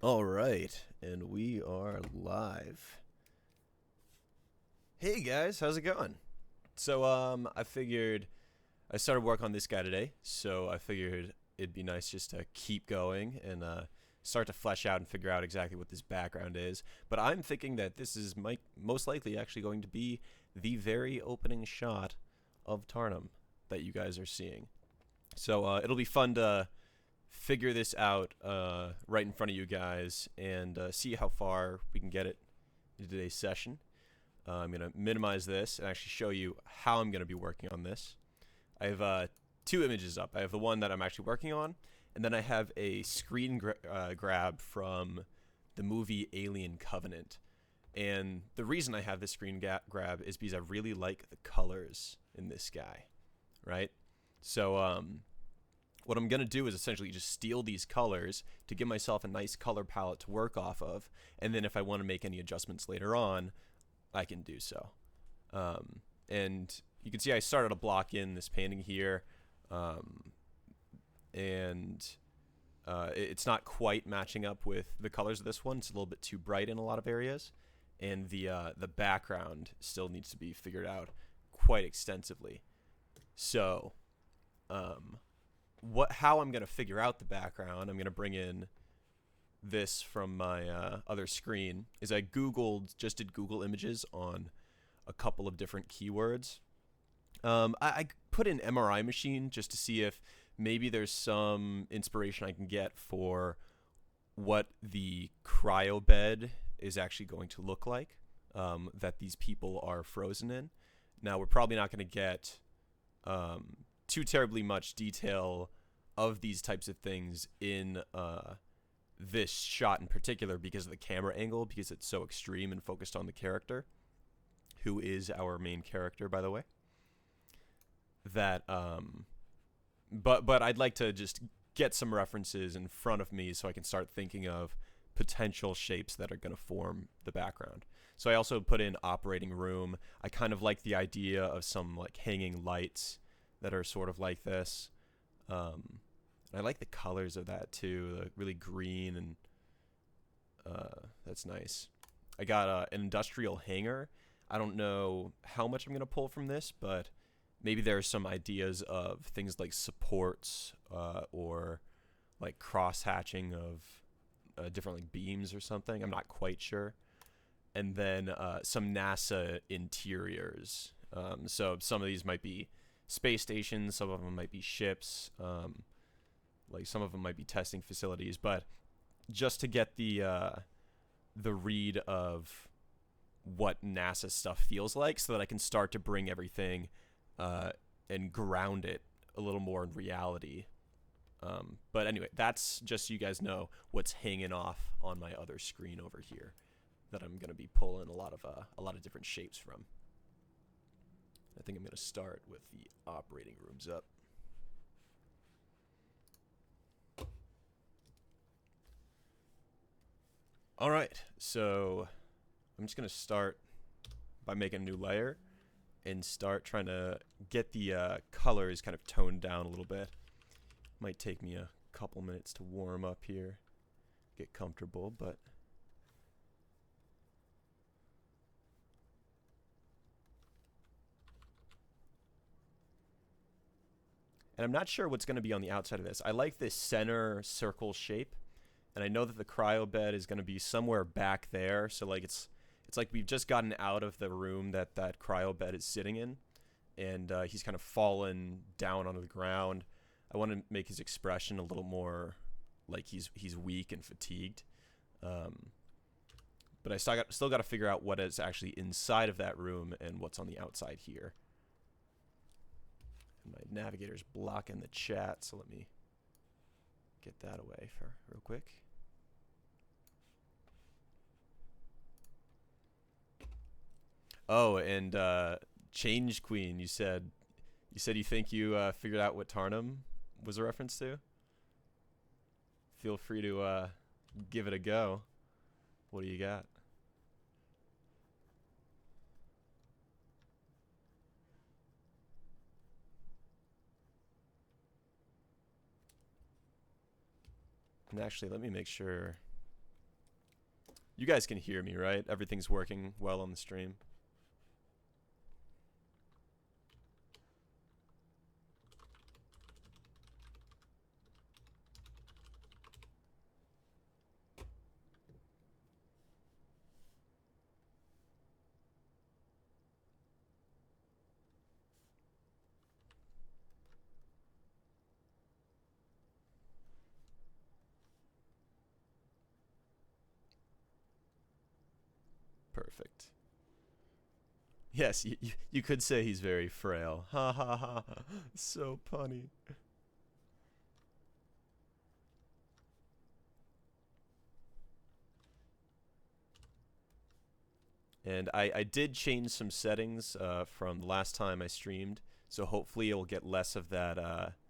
All right, and we are live. Hey guys, how's it going? I figured I started work on this guy today, so I figured it'd be nice just to keep going and start to flesh out and figure out exactly what this background is. But I'm thinking that this is most likely actually going to be the very opening shot of Tarnum that you guys are seeing. It'll be fun to figure this out right in front of you guys and see how far we can get it in today's session. I'm going to minimize this and actually show you how I'm going to be working on this. I have two images up. I have the one that I'm actually working on, and then I have a grab from the movie Alien Covenant. And the reason I have this grab is because I really like the colors in this guy, right? So what I'm going to do is essentially just steal these colors to give myself a nice color palette to work off of, and then if I want to make any adjustments later on, I can do so. And you can see I started a block in this painting here, and it's not quite matching up with the colors of this one. It's a little bit too bright in a lot of areas, and the background still needs to be figured out quite extensively. So, how I'm gonna figure out the background, I'm gonna bring in this from my other screen. Is I did Google images on a couple of different keywords. I put in MRI machine just to see if maybe there's some inspiration I can get for what the cryo bed is actually going to look like that these people are frozen in. Now, we're probably not going to get too terribly much detail of these types of things in this shot in particular because of the camera angle, because it's so extreme and focused on the character, who is our main character, by the way. But I'd like to just get some references in front of me so I can start thinking of potential shapes that are going to form the background. So I also put in operating room. I kind of like the idea of some like hanging lights that are sort of like this. I like the colors of that too, the really green, and that's nice. I got an industrial hangar. I don't know how much I'm going to pull from this, but maybe there are some ideas of things like supports or like cross hatching of different like beams or something. I'm not quite sure. And then some NASA interiors. So some of these might be space stations, some of them might be ships, like some of them might be testing facilities. But just to get the read of what NASA stuff feels like, so that I can start to bring everything and ground it a little more in reality. But anyway, that's just so you guys know what's hanging off on my other screen over here that I'm going to be pulling a lot of different shapes from. I think I'm going to start with the operating rooms up. All right, so I'm just going to start by making a new layer and start trying to get the colors kind of toned down a little bit. Might take me a couple minutes to warm up here, get comfortable, but and I'm not sure what's going to be on the outside of this. I like this center circle shape, and I know that the cryo bed is going to be somewhere back there. So like it's like we've just gotten out of the room that cryo bed is sitting in, and he's kind of fallen down onto the ground. I want to make his expression a little more like he's weak and fatigued. But I still got to figure out what is actually inside of that room and what's on the outside here. And my navigator's blocking the chat, so let me get that away for real quick. Oh, and Change Queen, you said you think you figured out what Tarnum was a reference to? Feel free to give it a go. What do you got? And actually, let me make sure You guys can hear me, right? Everything's working well on the stream. Perfect. Yes, you could say he's very frail. Ha ha ha. So punny. And I did change some settings from the last time I streamed, so hopefully it'll get less of that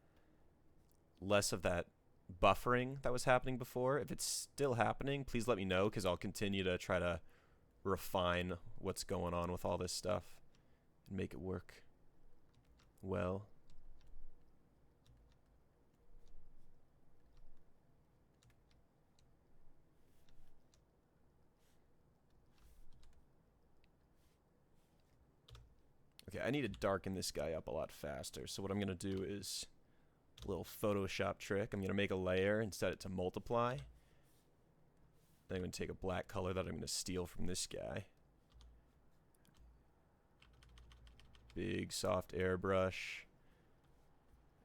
buffering that was happening before. If it's still happening, please let me know because I'll continue to try to refine what's going on with all this stuff and make it work well. Okay, I need to darken this guy up a lot faster. So what I'm going to do is a little Photoshop trick. I'm going to make a layer and set it to multiply. Then I'm going to take a black color that I'm going to steal from this guy. Big soft airbrush.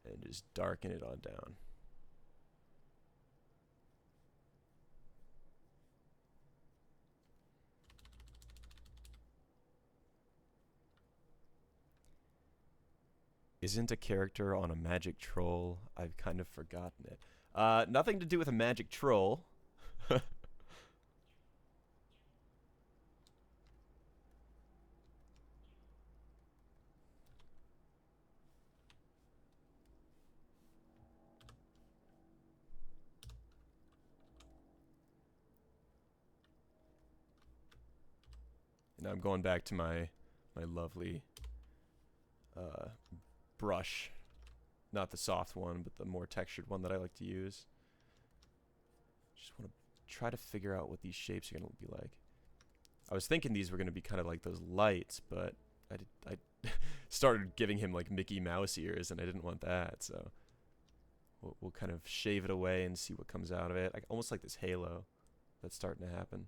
And just darken it on down. Isn't a character on a magic troll? I've kind of forgotten it. Nothing to do with a magic troll. Now I'm going back to my lovely brush. Not the soft one, but the more textured one that I like to use. Just want to try to figure out what these shapes are going to be like. I was thinking these were going to be kind of like those lights, but I started giving him like Mickey Mouse ears, and I didn't want that, so we'll kind of shave it away and see what comes out of it. Almost like this halo that's starting to happen.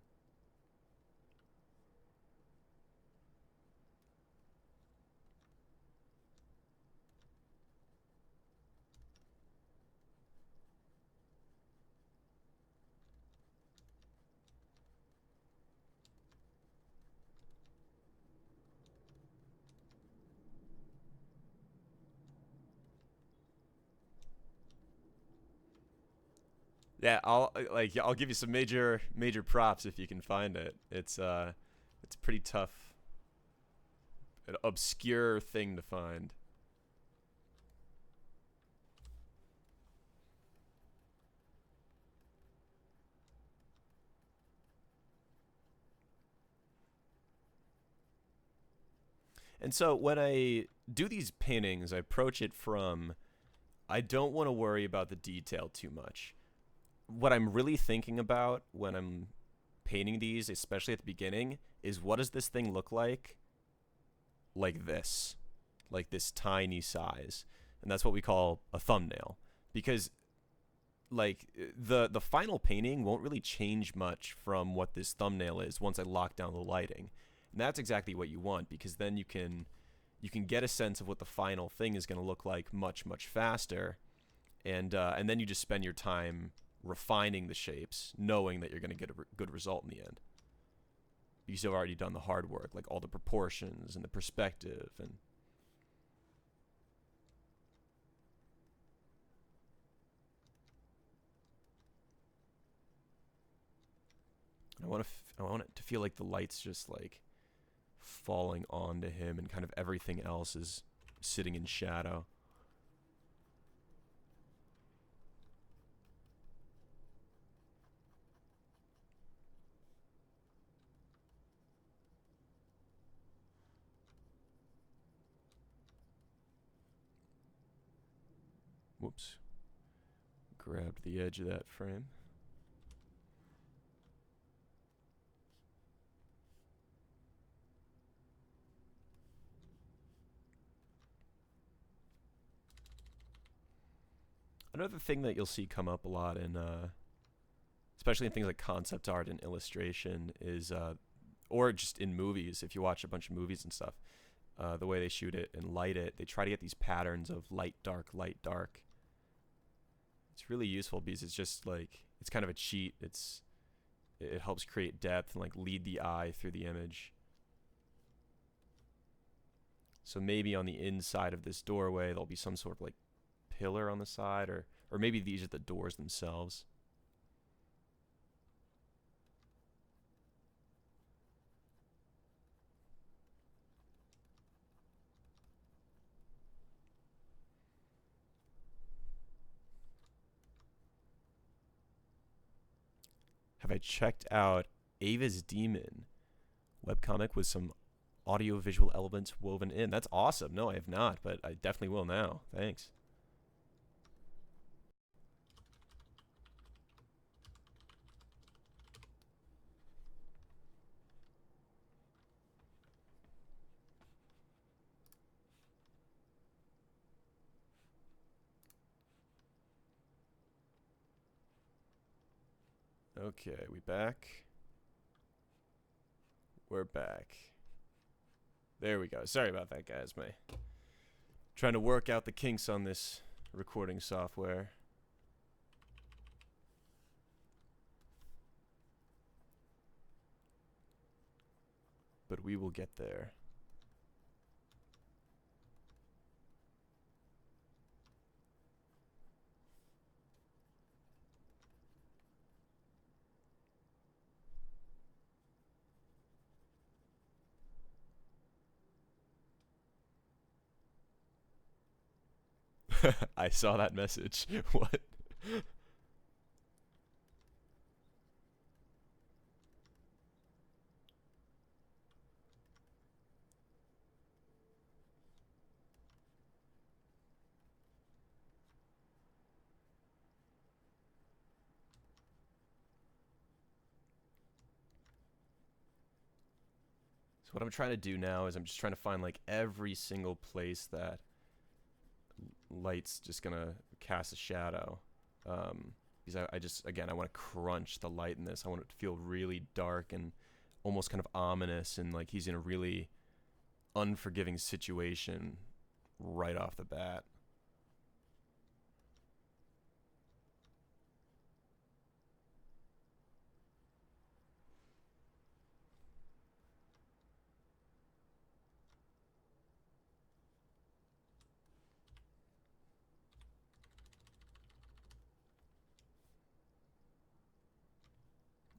Yeah, I'll give you some major props if you can find it. It's pretty tough, an obscure thing to find. And so when I do these paintings, I approach it from I don't want to worry about the detail too much. What I'm really thinking about when I'm painting these, especially at the beginning, is what does this thing look like this, like this tiny size, and that's what we call a thumbnail, because like the final painting won't really change much from what this thumbnail is once I lock down the lighting, and that's exactly what you want because then you can get a sense of what the final thing is going to look like much faster, and then you just spend your time refining the shapes, knowing that you're going to get a good result in the end. Because you've already done the hard work, like all the proportions and the perspective and I want it to feel like the light's just like falling onto him and kind of everything else is sitting in shadow. Whoops. Grabbed the edge of that frame. Another thing that you'll see come up a lot in, especially in things like concept art and illustration, is, or just in movies, if you watch a bunch of movies and stuff, the way they shoot it and light it, they try to get these patterns of light, dark, light, dark. It's really useful because it's just like, it's kind of a cheat. It helps create depth and like lead the eye through the image. So maybe on the inside of this doorway, there'll be some sort of like pillar on the side, or maybe these are the doors themselves. Have I checked out Ava's Demon webcomic with some audio-visual elements woven in? That's awesome. No, I have not, but I definitely will now. Thanks. Okay, we back? We're back. There we go. Sorry about that, guys. Trying to work out the kinks on this recording software. But we will get there. I saw that message. What? So what I'm trying to do now is I'm just trying to find like every single place that light's just gonna cast a shadow. Because I just, again, I want to crunch the light in this. I want it to feel really dark and almost kind of ominous, and like he's in a really unforgiving situation right off the bat.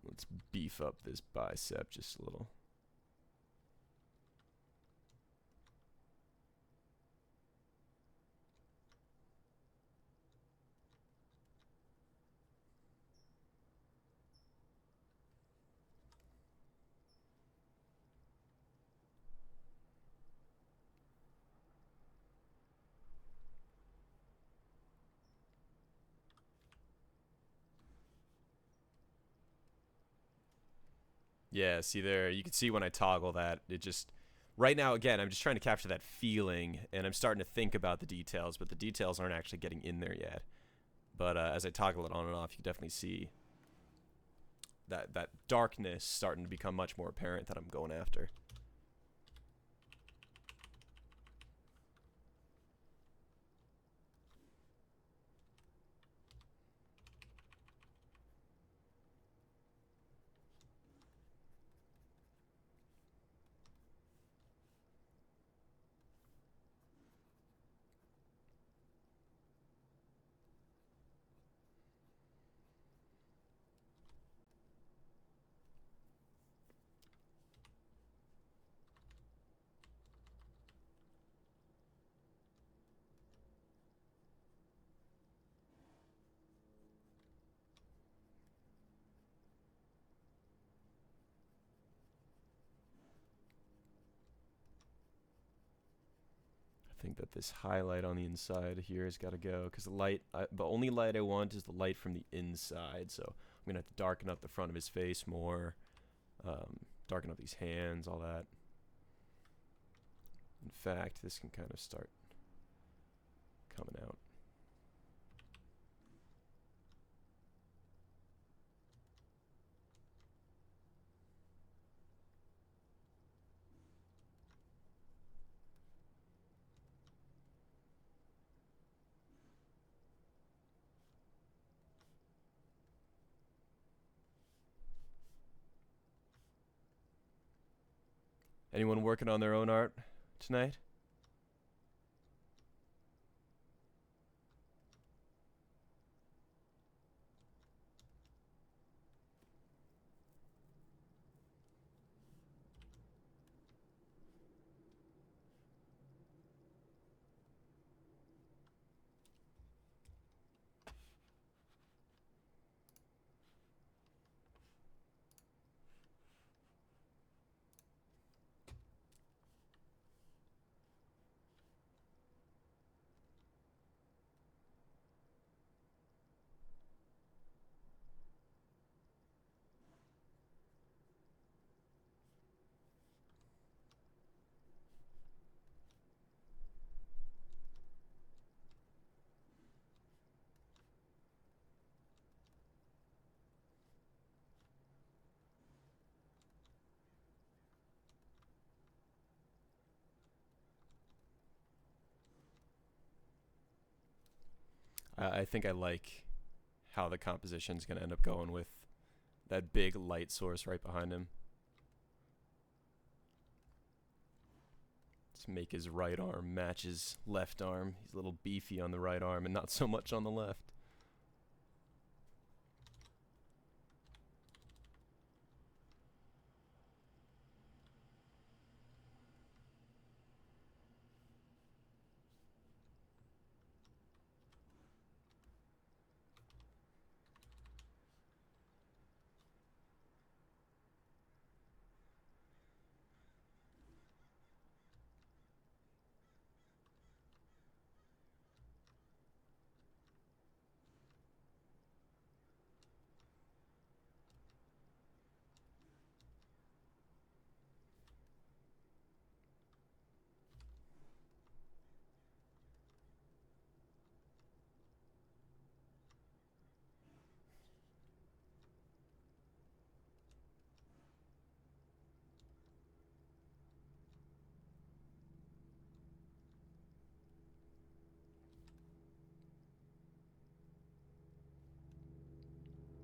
Let's beef up this bicep just a little. Yeah, see there, you can see when I toggle that, it just, right now, again, I'm just trying to capture that feeling, and I'm starting to think about the details, but the details aren't actually getting in there yet. But as I toggle it on and off, you can definitely see that darkness starting to become much more apparent that I'm going after. I think that this highlight on the inside here has got to go, because the only light I want is the light from the inside, so I'm going to have to darken up the front of his face more, darken up these hands, all that. In fact, this can kind of start coming out. Anyone working on their own art tonight? I think I like how the composition's going to end up going with that big light source right behind him. Let's make his right arm match his left arm. He's a little beefy on the right arm and not so much on the left.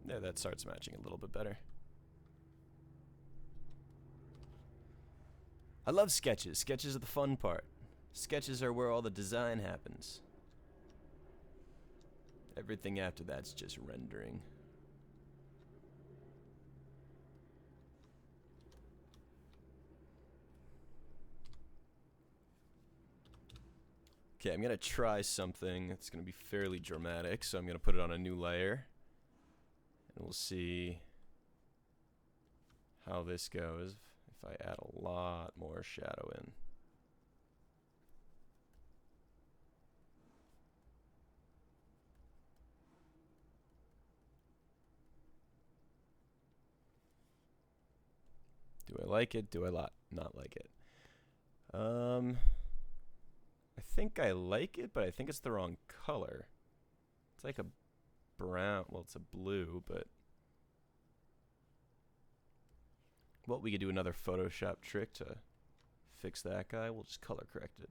Yeah, that starts matching a little bit better. I love sketches. Sketches are the fun part. Sketches are where all the design happens. Everything after that's just rendering. Okay, I'm going to try something. It's going to be fairly dramatic, so I'm going to put it on a new layer. And we'll see how this goes if I add a lot more shadow in. Do I like it? Do I not like it? I think I like it, but I think it's the wrong color. It's like a brown. Well, it's a blue, but... Well, we could do another Photoshop trick to fix that guy. We'll just color correct it.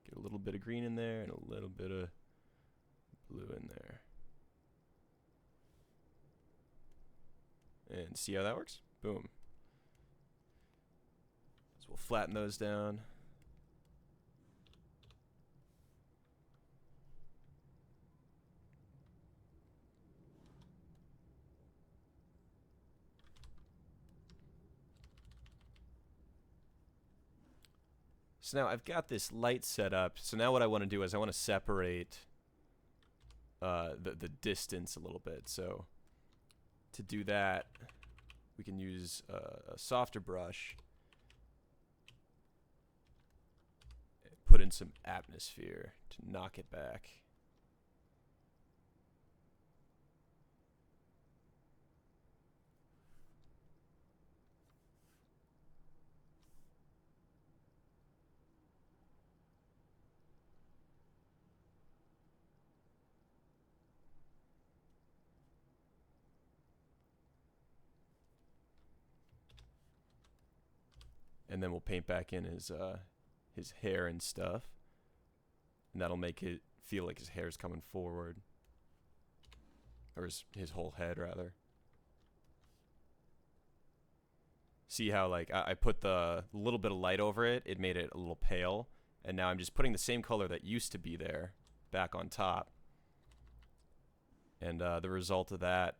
Get a little bit of green in there and a little bit of blue in there. And see how that works? Boom. So we'll flatten those down. So now I've got this light set up. So now what I want to do is I want to separate the distance a little bit. So to do that, we can use a softer brush. Put in some atmosphere to knock it back. And then we'll paint back in his hair and stuff. And that'll make it feel like his hair's coming forward. Or his whole head, rather. See how like I put the little bit of light over it, it made it a little pale, and now I'm just putting the same color that used to be there back on top. And the result of that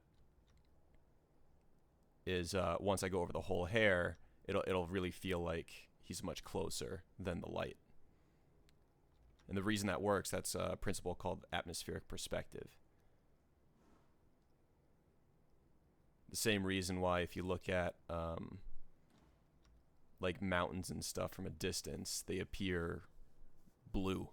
is once I go over the whole hair, it'll really feel like he's much closer than the light. And the reason that works, that's a principle called atmospheric perspective. The same reason why if you look at like mountains and stuff from a distance, they appear blue.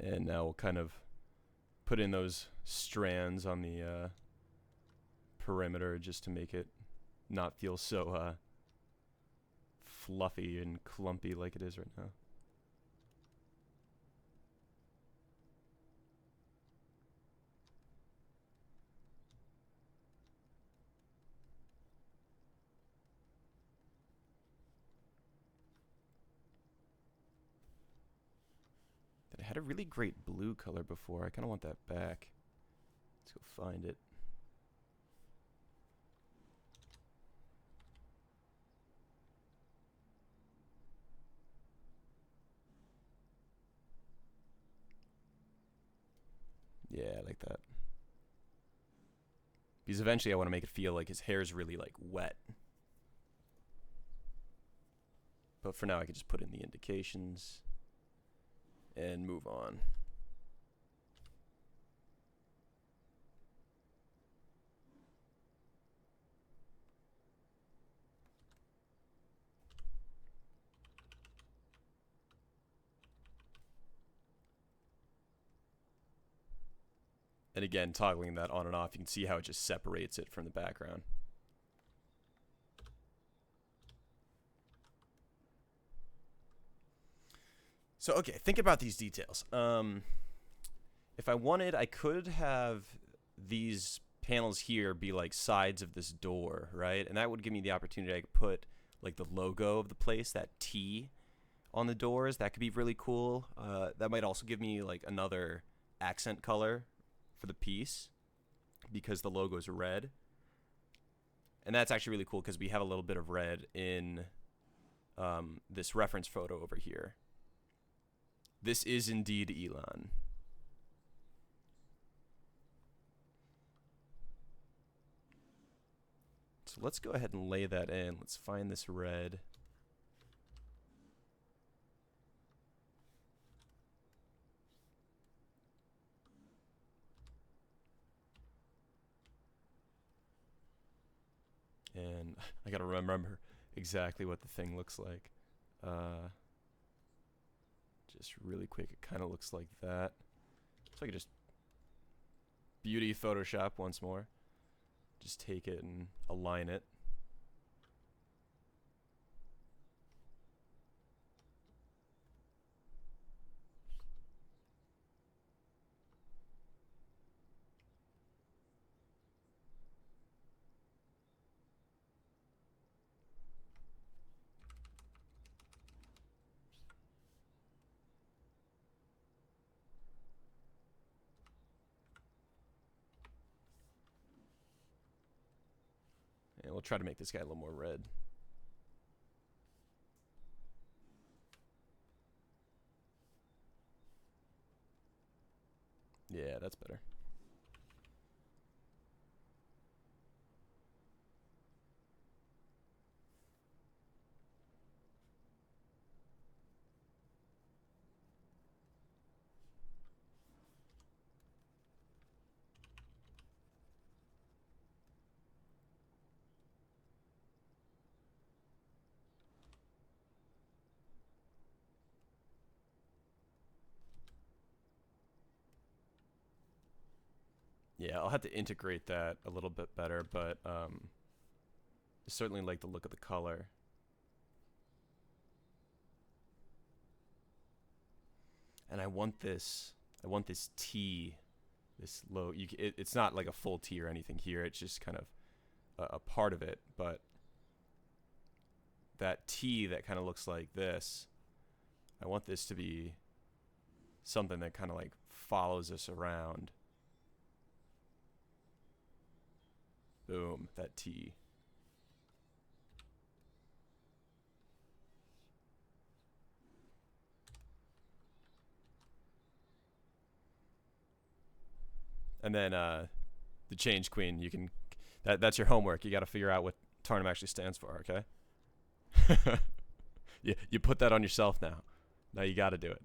And now we'll kind of put in those strands on the perimeter just to make it not feel so fluffy and clumpy like it is right now. It had a really great blue color before. I kind of want that back. Let's go find it. Yeah, I like that. Because eventually I want to make it feel like his hair's really like wet. But for now I can just put in the indications and move on. And again, toggling that on and off, you can see how it just separates it from the background. So, okay, think about these details. If I wanted, I could have these panels here be like sides of this door, right? And that would give me the opportunity. I could put like the logo of the place, that T on the doors. That could be really cool. That might also give me like another accent color for the piece because the logo is red. And that's actually really cool because we have a little bit of red in this reference photo over here. This is indeed Elon. So let's go ahead and lay that in. Let's find this red. And I gotta remember exactly what the thing looks like. Just really quick, it kind of looks like that. So I can just beauty Photoshop once more. Just take it and align it. And we'll try to make this guy a little more red. Yeah, that's better. Yeah, I'll have to integrate that a little bit better, but I certainly like the look of the color. And I want this T, this low. It's not like a full T or anything here. It's just kind of a part of it, but that T that kind of looks like this. I want this to be something that kind of like follows us around. Boom, that T. And then the change queen, you can that's your homework. You got to figure out what Tarnum actually stands for, okay? You put that on yourself now. Now you got to do it.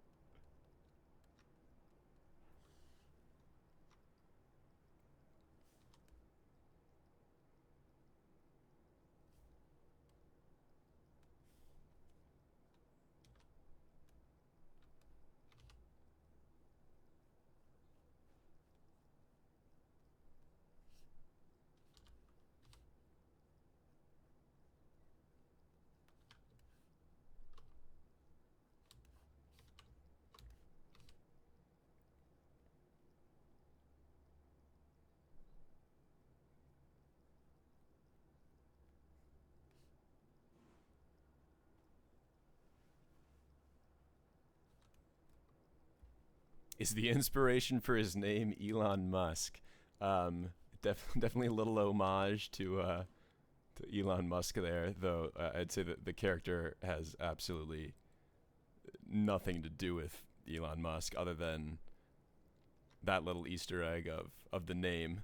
Is the inspiration for his name Elon Musk? Um, Definitely a little homage to Elon Musk there, though. I'd say that the character has absolutely nothing to do with Elon Musk, other than that little Easter egg of the name.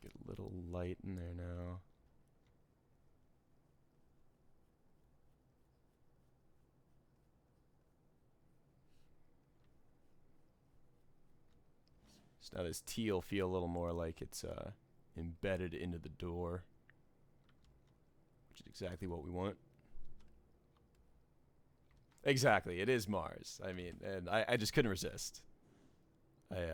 Get a little light in there now. So now this T will feel a little more like it's embedded into the door, which is exactly what we want. Exactly, it is Mars. I mean, and I just couldn't resist. I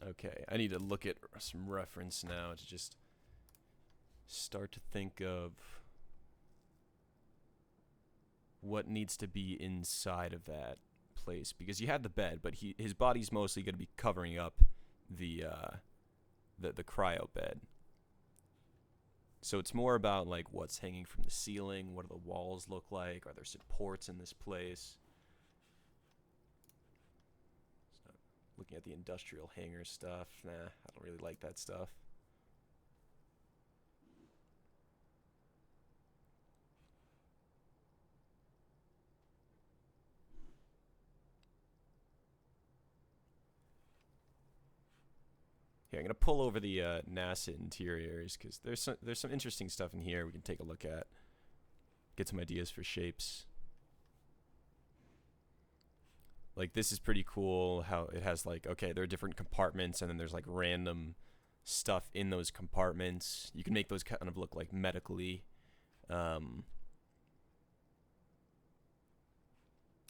Okay, I need to look at some reference now to just start to think of what needs to be inside of that place, because you had the bed, but his body's mostly going to be covering up the the cryo bed. So it's more about like what's hanging from the ceiling, what do the walls look like, are there supports in this place? So looking at the industrial hangar stuff, nah, I don't really like that stuff. Here, I'm gonna pull over the NASA interiors because there's some interesting stuff in here we can take a look at, get some ideas for shapes. Like this is pretty cool how it has like, okay, there are different compartments and then there's like random stuff in those compartments. You can make those kind of look like medically. Um,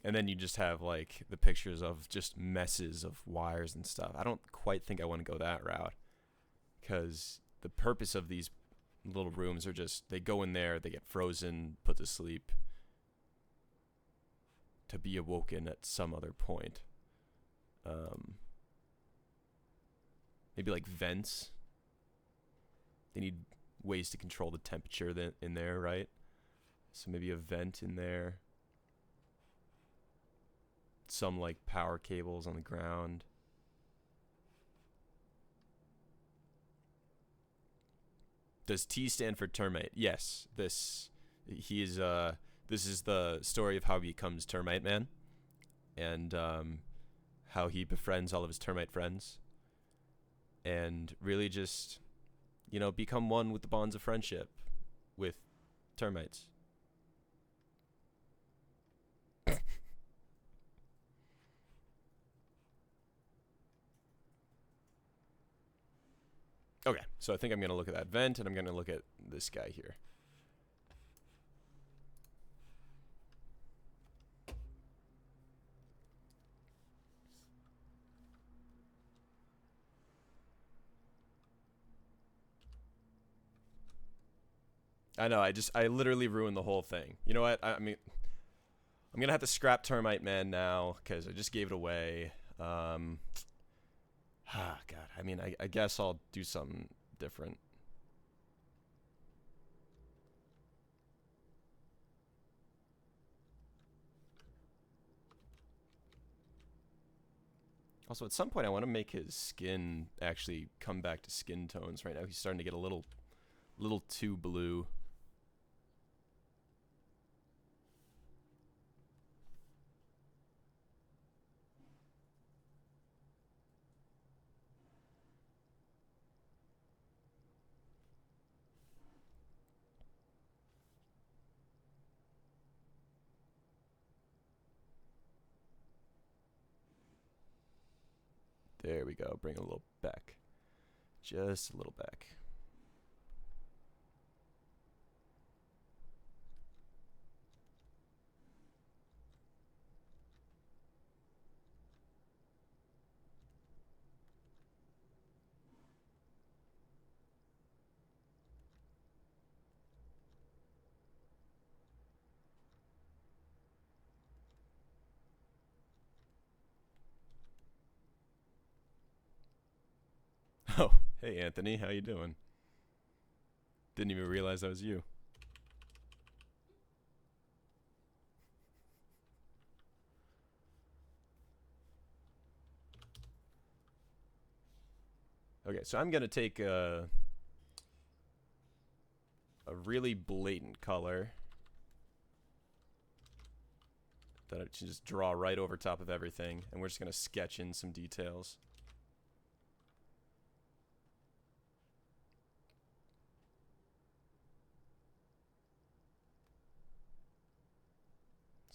and then you just have like the pictures of just messes of wires and stuff. I don't quite think I want to go that route because the purpose of these little rooms are just they go in there, they get frozen, put to sleep, to be awoken at some other point. Um, Maybe like vents. They need ways to control the temperature in there, right? So maybe a vent in there. Some like power cables on the ground. Does T stand for termite? Yes. This is the story of how he becomes Termite Man, and how he befriends all of his termite friends, and really just, become one with the bonds of friendship with termites. Okay, so I think I'm going to look at that vent, and I'm going to look at this guy here. I know, I literally ruined the whole thing. You know what? I mean, I'm going to have to scrap Termite Man now, because I just gave it away. God. I mean, I guess I'll do something different. Also, at some point, I want to make his skin actually come back to skin tones. Right now, he's starting to get a little too blue. There we go. Bring it a little back. Just a little back. Oh, hey Anthony, how you doing? Didn't even realize that was you. Okay, so I'm gonna take a really blatant color that I can just draw right over top of everything, and we're just gonna sketch in some details.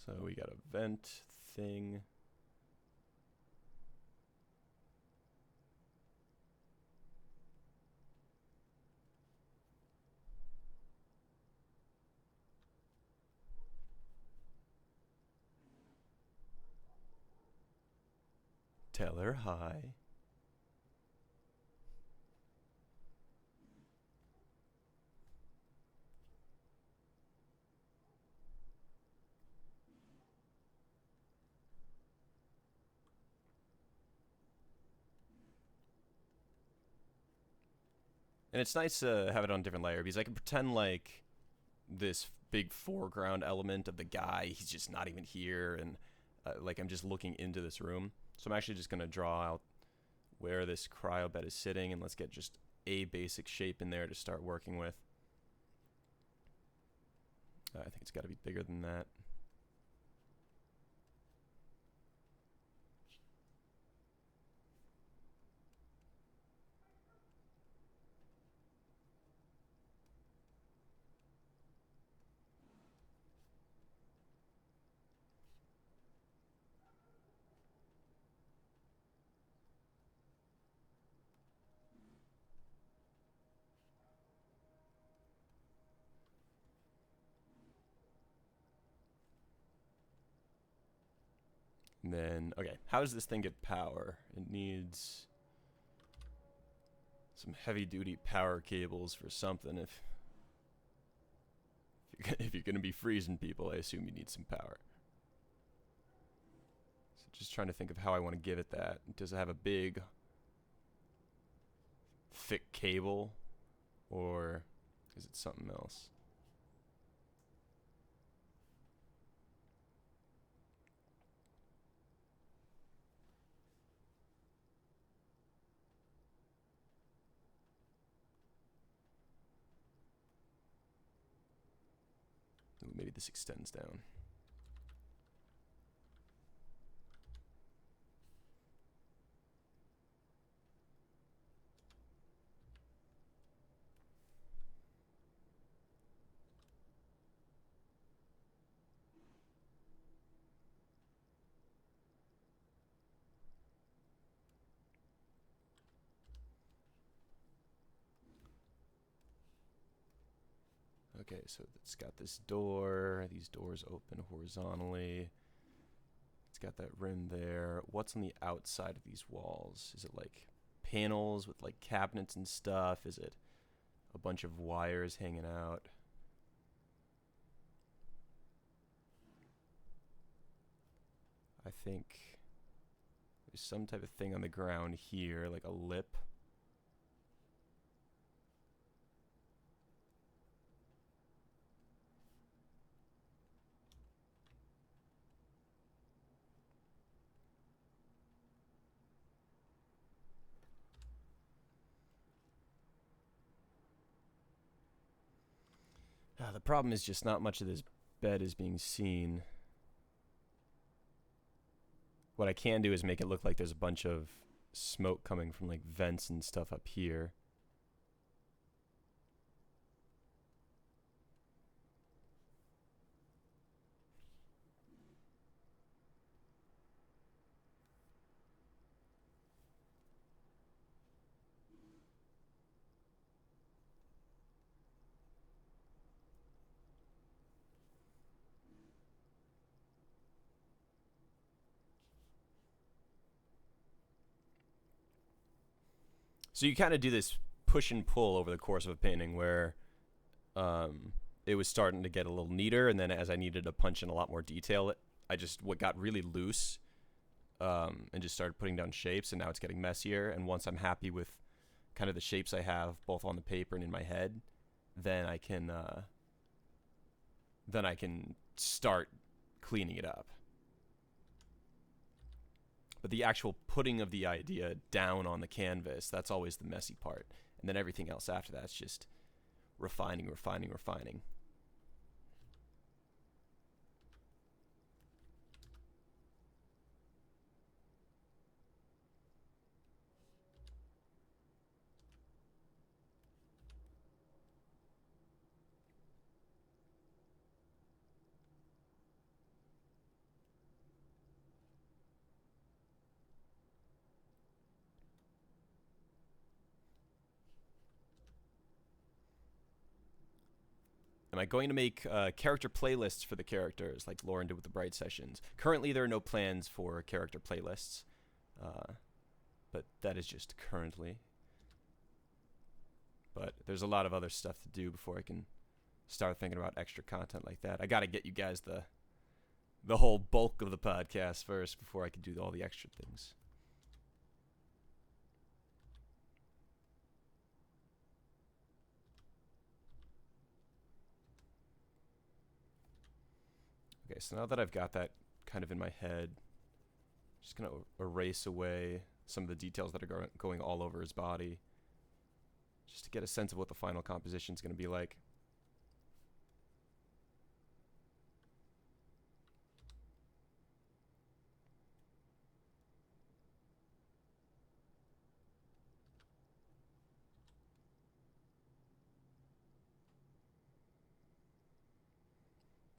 So we got a vent thing. Tell her hi. And it's nice to have it on a different layer because I can pretend like this big foreground element of the guy, he's just not even here, and like I'm just looking into this room. So I'm actually just going to draw out where this cryo bed is sitting, and let's get just a basic shape in there to start working with. I think it's got to be bigger than that. And then, okay, how does this thing get power? It needs some heavy-duty power cables for something. If you're going to be freezing people, I assume you need some power. So just trying to think of how I want to give it that. Does it have a big thick cable, or is it something else? Ooh, maybe this extends down. Okay, so it's got this door. These doors open horizontally. It's got that rim there. What's on the outside of these walls? Is it like panels with like cabinets and stuff? Is it a bunch of wires hanging out? I think there's some type of thing on the ground here, like a lip. The problem is just not much of this bed is being seen. What I can do is make it look like there's a bunch of smoke coming from like vents and stuff up here. So you kind of do this push and pull over the course of a painting where it was starting to get a little neater, and then as I needed to punch in a lot more detail, what got really loose and just started putting down shapes, and now it's getting messier. And once I'm happy with kind of the shapes I have both on the paper and in my head, then I can start cleaning it up. But the actual putting of the idea down on the canvas, that's always the messy part. And then everything else after that's just refining, refining, refining. Am I going to make character playlists for the characters like Lauren did with the Bright Sessions? Currently, there are no plans for character playlists, but that is just currently. But there's a lot of other stuff to do before I can start thinking about extra content like that. I got to get you guys the whole bulk of the podcast first before I can do all the extra things. Okay, so now that I've got that kind of in my head, I'm just going to erase away some of the details that are going all over his body, just to get a sense of what the final composition is going to be like.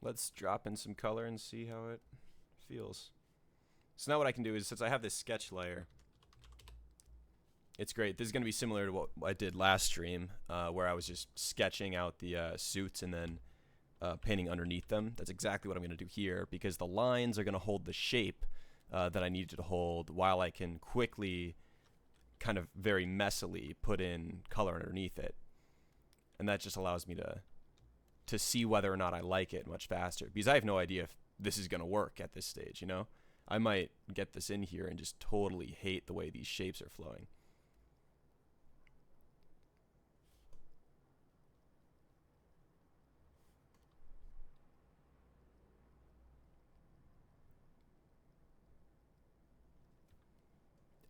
Let's drop in some color and see how it feels. So now what I can do is, since I have this sketch layer, it's great. This is going to be similar to what I did last stream, where I was just sketching out the suits and then painting underneath them. That's exactly what I'm going to do here, because the lines are going to hold the shape that I needed to hold, while I can quickly, kind of very messily, put in color underneath it. And that just allows me to see whether or not I like it much faster, because I have no idea if this is going to work at this stage, you know? I might get this in here and just totally hate the way these shapes are flowing.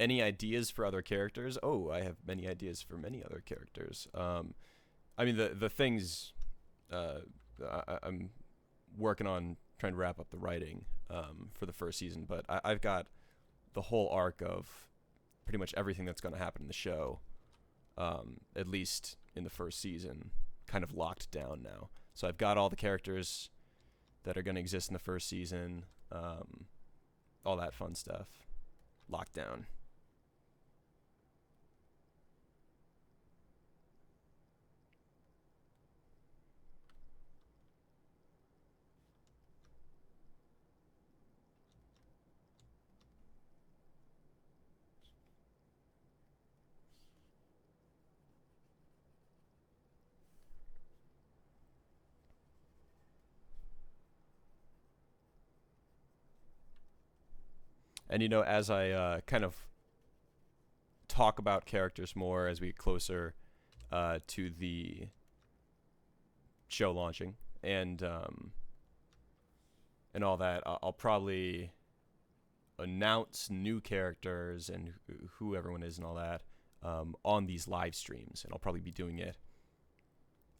Any ideas for other characters? Oh, I have many ideas for many other characters. I mean, the things uh, I'm working on trying to wrap up the writing for the first season, but I've got the whole arc of pretty much everything that's going to happen in the show, at least in the first season, kind of locked down now. So I've got all the characters that are going to exist in the first season, all that fun stuff locked down. And as I kind of talk about characters more as we get closer to the show launching and all that, I'll probably announce new characters and who everyone is and all that on these live streams, and I'll probably be doing it.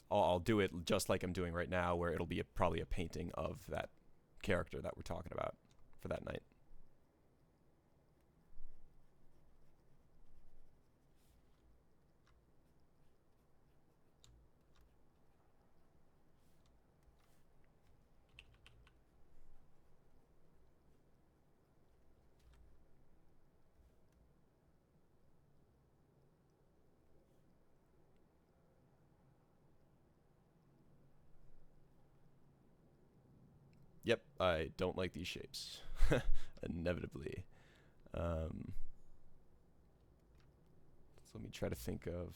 I'll do it just like I'm doing right now, where it'll be probably a painting of that character that we're talking about for that night. Yep, I don't like these shapes. Inevitably. Um, so let me try to think of.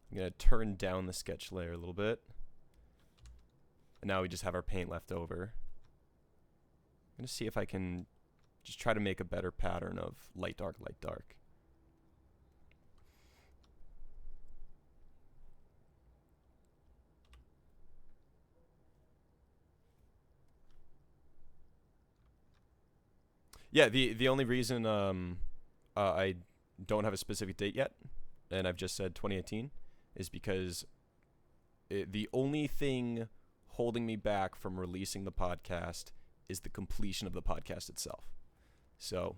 I'm going to turn down the sketch layer a little bit. And now we just have our paint left over. I'm going to see if I can just try to make a better pattern of light, dark, light, dark. Yeah, the only reason I don't have a specific date yet, and I've just said 2018, is because the only thing holding me back from releasing the podcast is the completion of the podcast itself. So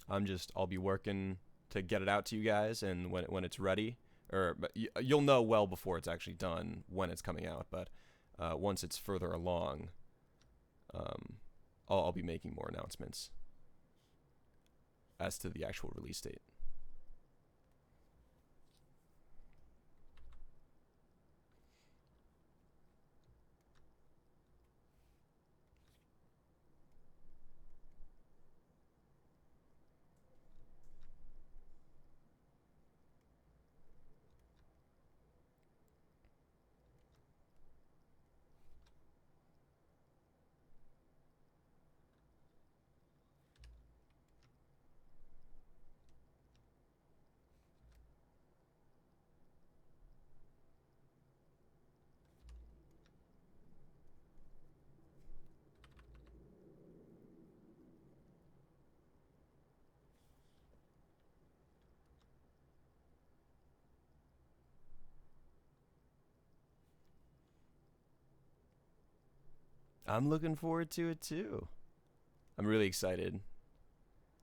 I'll be working to get it out to you guys, and when it's ready, or you'll know well before it's actually done when it's coming out. But once it's further along, I'll be making more announcements as to the actual release date. I'm looking forward to it too. I'm really excited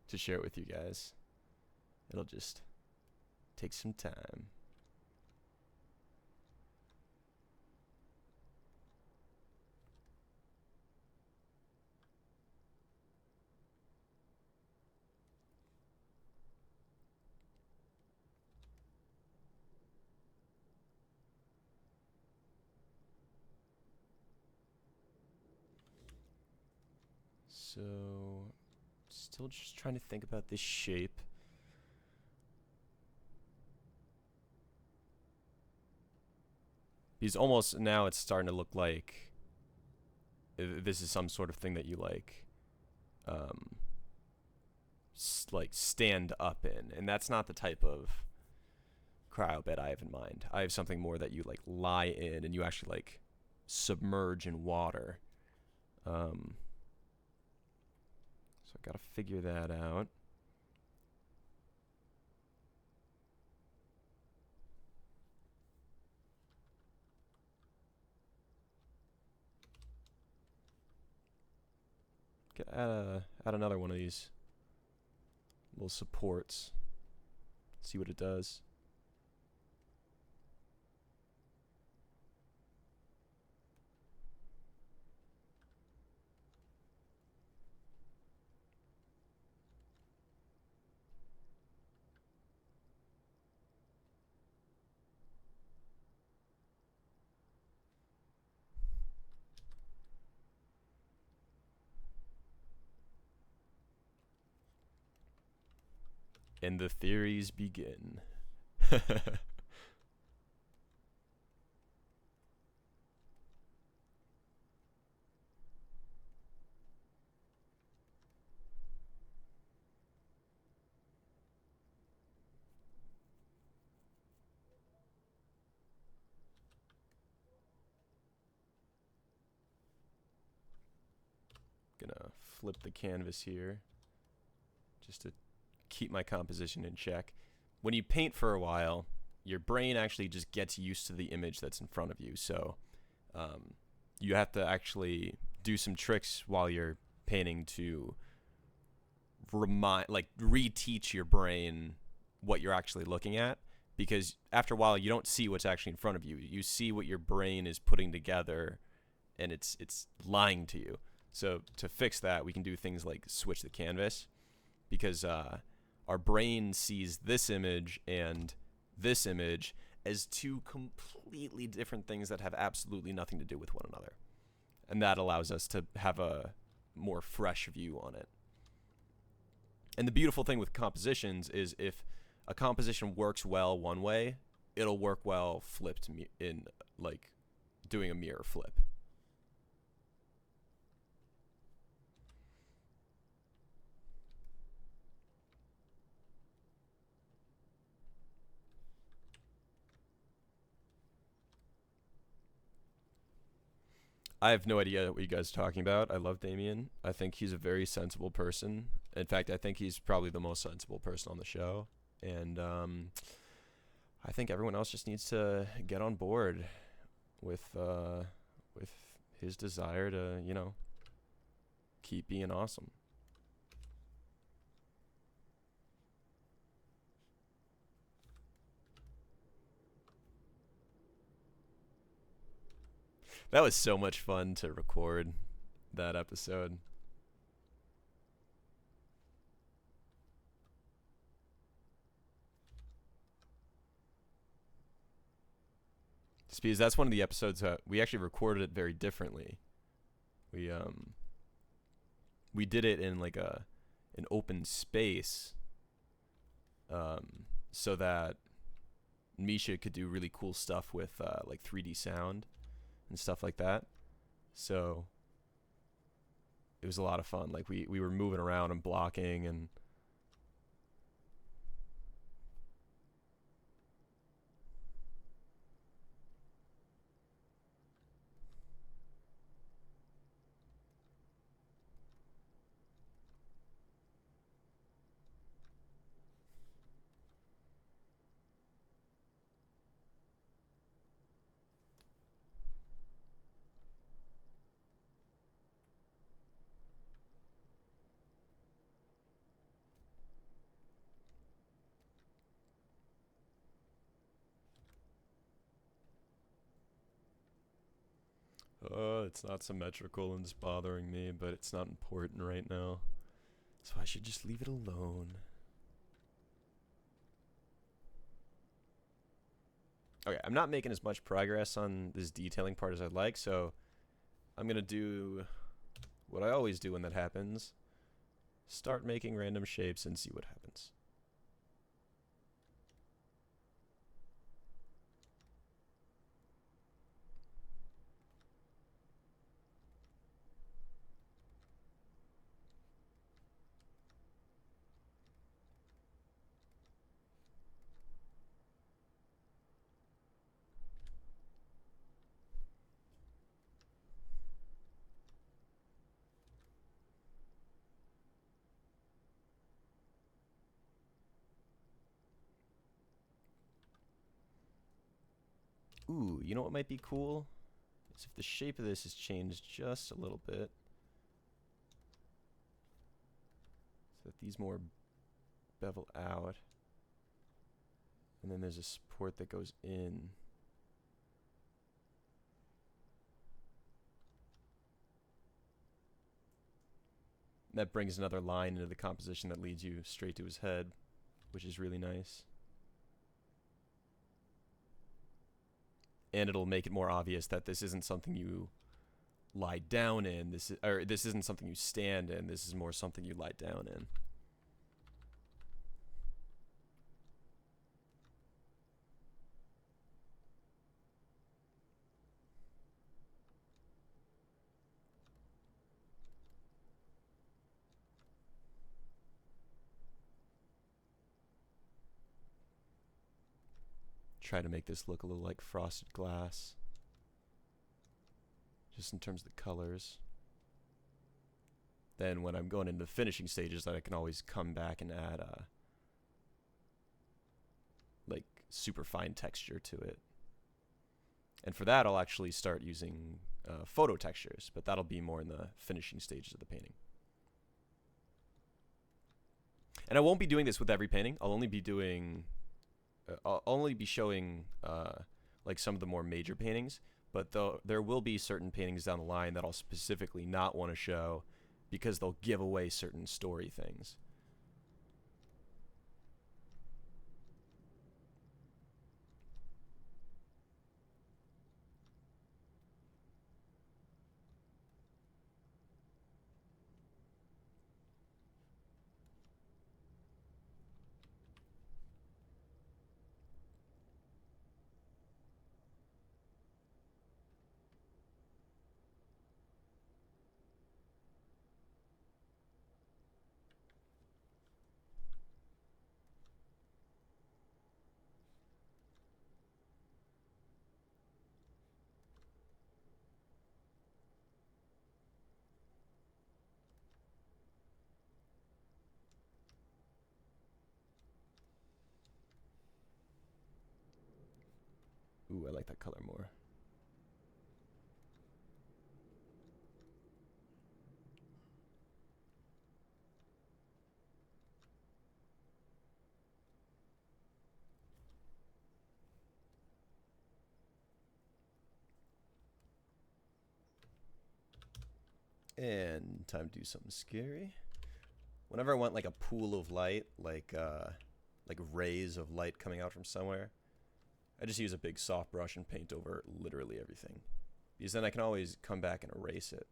to share it with you guys. It'll just take some time. So, still just trying to think about this shape. Because almost now it's starting to look like this is some sort of thing that you um, like stand up in, and that's not the type of cryo bed I have in mind. I have something more that you like lie in and you actually like submerge in water. So I gotta figure that out. Add another one of these little supports. See what it does. And the theories begin. Gonna flip the canvas here just to keep my composition in check. When you paint for a while, your brain actually just gets used to the image that's in front of you. So you have to actually do some tricks while you're painting to reteach your brain what you're actually looking at. Because after a while, you don't see what's actually in front of you. You see what your brain is putting together, and it's lying to you. So to fix that, we can do things like switch the canvas, because our brain sees this image and this image as two completely different things that have absolutely nothing to do with one another. And that allows us to have a more fresh view on it. And the beautiful thing with compositions is if a composition works well one way, it'll work well flipped in, like, doing a mirror flip. I have no idea what you guys are talking about. I love Damien. I think he's a very sensible person. In fact, I think he's probably the most sensible person on the show. And I think everyone else just needs to get on board with his desire to, keep being awesome. That was so much fun to record that episode. Just because that's one of the episodes that we actually recorded it very differently. We did it in like an open space, so that Misha could do really cool stuff with like 3D sound and stuff like that. So it was a lot of fun. Like we were moving around and blocking and it's not symmetrical and it's bothering me, but it's not important right now. So I should just leave it alone. Okay, I'm not making as much progress on this detailing part as I'd like, so I'm going to do what I always do when that happens. Start making random shapes and see what happens. Ooh, you know what might be cool? Is if the shape of this is changed just a little bit. so that these more bevel out. And then there's a support that goes in. And that brings another line into the composition that leads you straight to his head, which is really nice. And it'll make it more obvious that this isn't something you lie down in. This isn't something you stand in. This is more something you lie down in. Try to make this look a little like frosted glass, just in terms of the colors. Then when I'm going into the finishing stages, I can always come back and add like super fine texture to it. And for that, I'll actually start using photo textures, but that'll be more in the finishing stages of the painting. And I won't be doing this with every painting. I'll only be showing like some of the more major paintings, but there will be certain paintings down the line that I'll specifically not want to show because they'll give away certain story things. Ooh, I like that color more. And time to do something scary. Whenever I want like a pool of light, like rays of light coming out from somewhere, I just use a big soft brush and paint over literally everything. Because then I can always come back and erase it.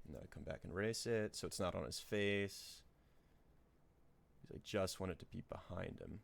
And then I come back and erase it so it's not on his face. Because I just want it to be behind him.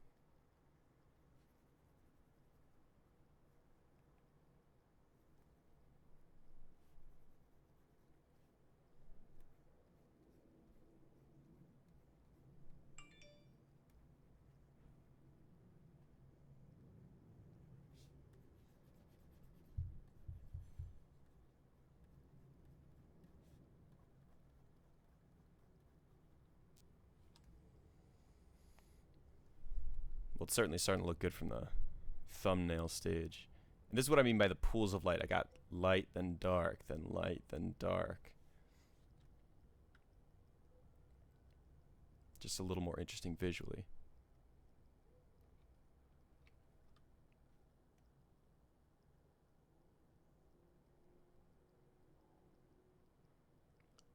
Well, it's certainly starting to look good from the thumbnail stage. And this is what I mean by the pools of light. I got light, then dark, then light, then dark. Just a little more interesting visually.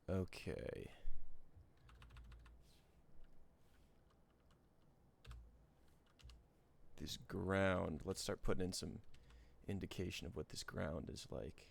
Okay. This ground, let's start putting in some indication of what this ground is like.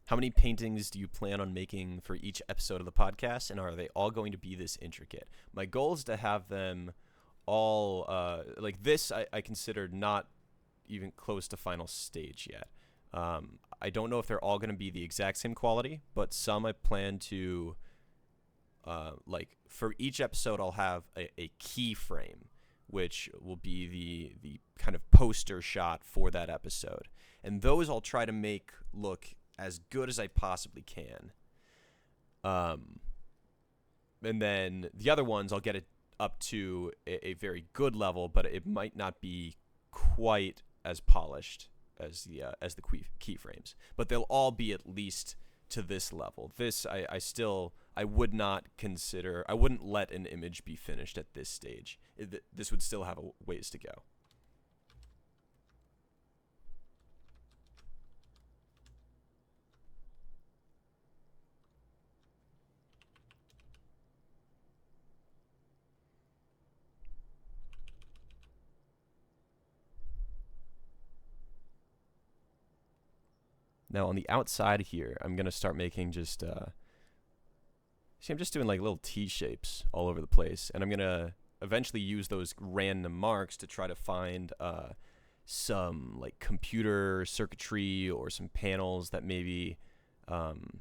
How many paintings do you plan on making for each episode of the podcast, and are they all going to be this intricate? My goal is to have them all like this I consider not even close to final stage yet. I don't know if they're all going to be the exact same quality, but some I plan to like for each episode I'll have a keyframe, which will be the kind of poster shot for that episode, and those I'll try to make look as good as I possibly can. Um, and then the other ones I'll get it up to a very good level, but it might not be quite as polished as the keyframes. But they'll all be at least to this level. This I would not consider. I wouldn't let an image be finished at this stage. This would still have a ways to go. Now on the outside here, I'm gonna start making just see, I'm just doing like little T shapes all over the place, and I'm gonna eventually use those random marks to try to find some like computer circuitry or some panels that maybe um,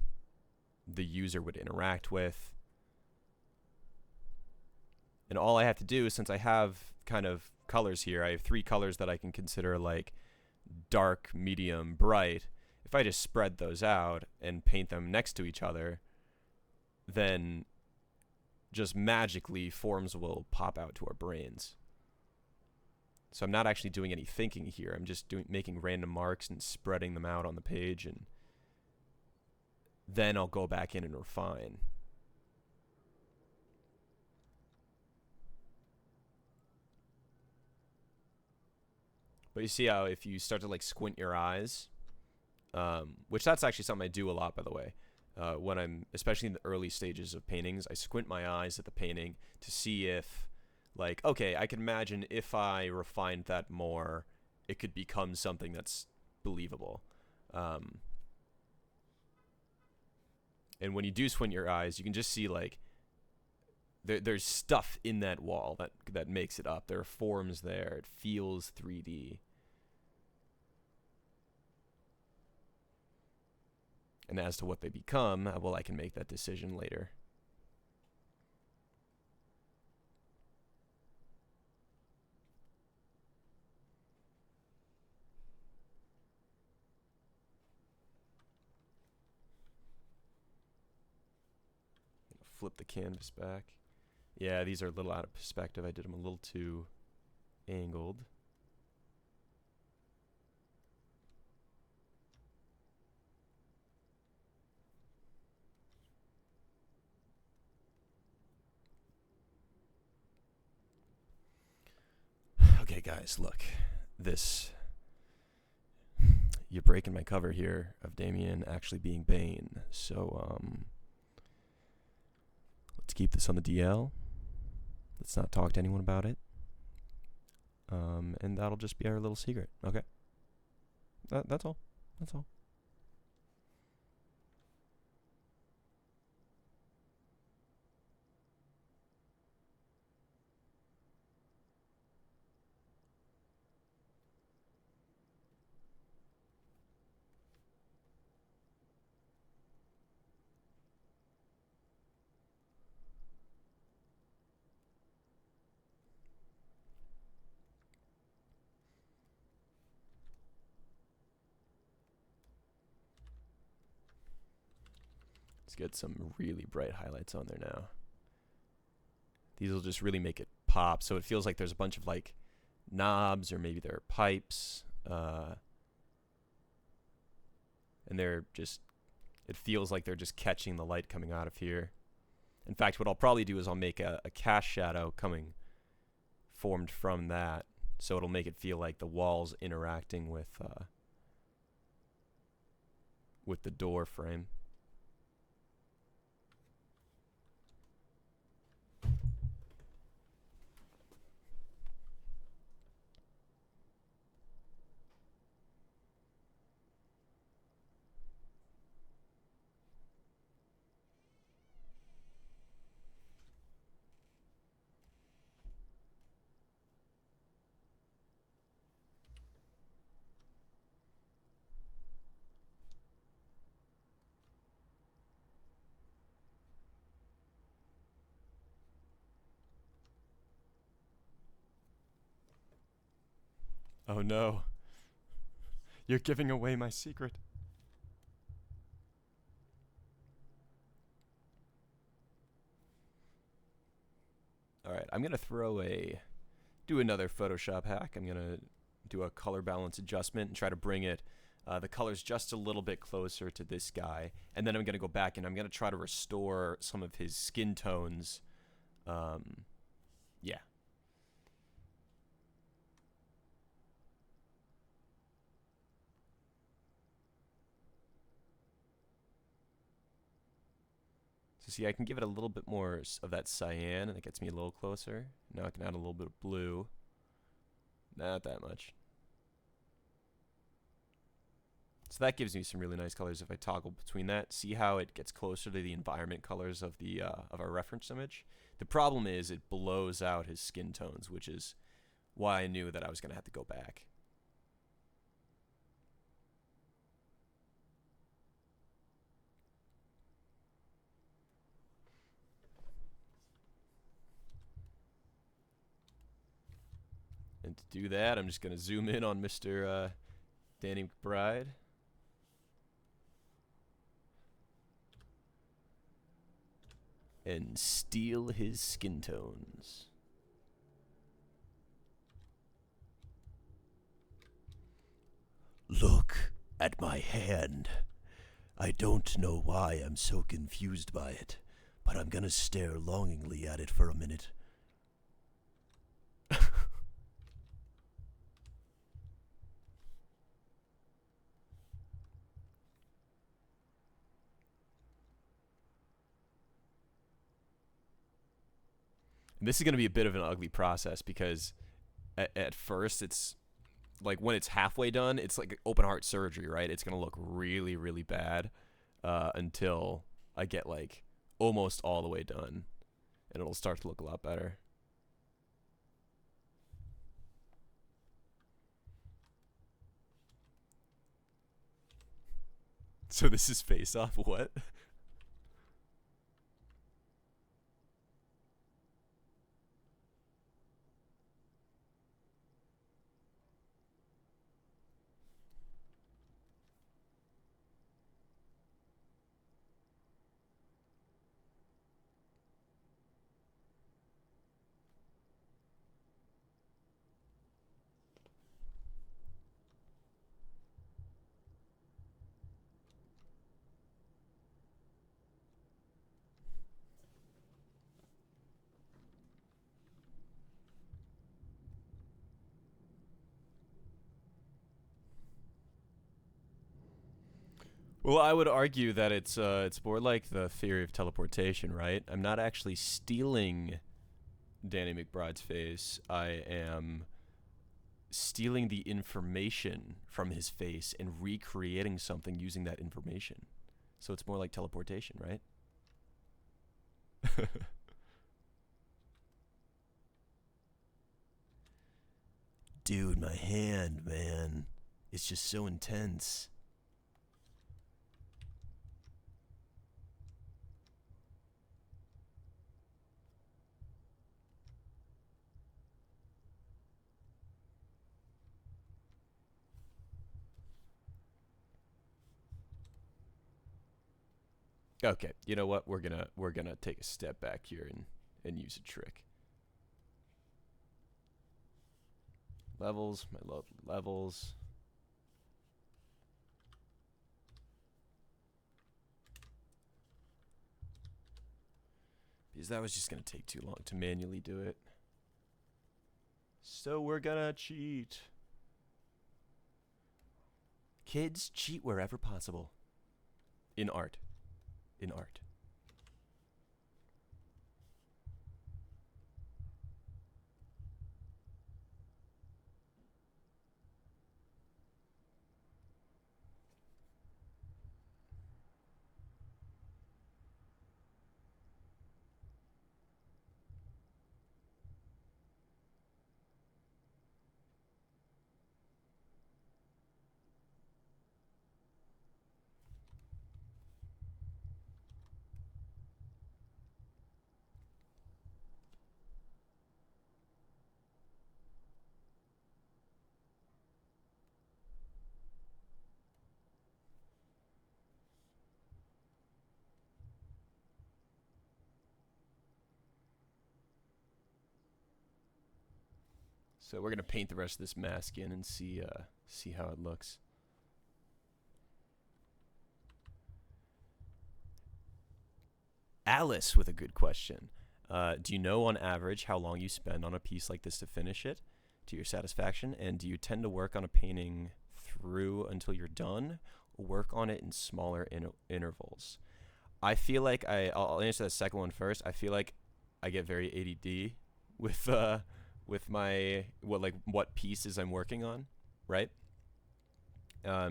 the user would interact with. And all I have to do, since I have kind of colors here, I have three colors that I can consider like dark, medium, bright. If I just spread those out and paint them next to each other, then just magically forms will pop out to our brains. So I'm not actually doing any thinking here. I'm just making random marks and spreading them out on the page, and then I'll go back in and refine. But you see how if you start to like squint your eyes, which that's actually something I do a lot, by the way. When I'm, especially in the early stages of paintings, I squint my eyes at the painting to see if, like, okay, I can imagine if I refined that more, it could become something that's believable. And when you do squint your eyes, you can just see like there's stuff in that wall that makes it up. There are forms there. It feels 3D. And as to what they become, well, I can make that decision later. Flip the canvas back. Yeah, these are a little out of perspective. I did them a little too angled. Okay, guys, look. This. You're breaking my cover here of Damien actually being Bane. So, let's keep this on the DL. Let's not talk to anyone about it. And that'll just be our little secret. Okay. That's all. That's all. Let's get some really bright highlights on there now. These will just really make it pop. So it feels like there's a bunch of like knobs, or maybe there are pipes. And they're just, it feels like they're just catching the light coming out of here. In fact, what I'll probably do is I'll make a cast shadow formed from that. So it'll make it feel like the walls interacting with the door frame. Oh no. You're giving away my secret. Alright, I'm gonna do another Photoshop hack. I'm gonna do a color balance adjustment and try to bring the colors just a little bit closer to this guy. And then I'm gonna go back and I'm gonna try to restore some of his skin tones. Yeah. So see, I can give it a little bit more of that cyan, and it gets me a little closer. Now I can add a little bit of blue. Not that much. So that gives me some really nice colors if I toggle between that. See how it gets closer to the environment colors of the of our reference image? The problem is it blows out his skin tones, which is why I knew that I was going to have to go back. And to do that, I'm just going to zoom in on Mr. Danny McBride. And steal his skin tones. Look at my hand. I don't know why I'm so confused by it, but I'm gonna stare longingly at it for a minute. This is going to be a bit of an ugly process because at first it's like when it's halfway done, it's like open heart surgery, right? It's going to look really, really bad until I get like almost all the way done, and it'll start to look a lot better. So this is face off. What? Well, I would argue that it's more like the theory of teleportation, right? I'm not actually stealing Danny McBride's face. I am stealing the information from his face and recreating something using that information. So it's more like teleportation, right? Dude, my hand, man. It's just so intense. Okay, you know what? We're gonna take a step back here and use a trick. Levels, levels. Because that was just gonna take too long to manually do it. So we're gonna cheat. Kids, cheat wherever possible. In art. In art. So we're gonna paint the rest of this mask in and see how it looks. Alice with a good question. Do you know on average how long you spend on a piece like this to finish it to your satisfaction? And do you tend to work on a painting through until you're done, or work on it in smaller intervals? I feel like I'll answer that second one first. I feel like I get very ADD with my what pieces I'm working on, right?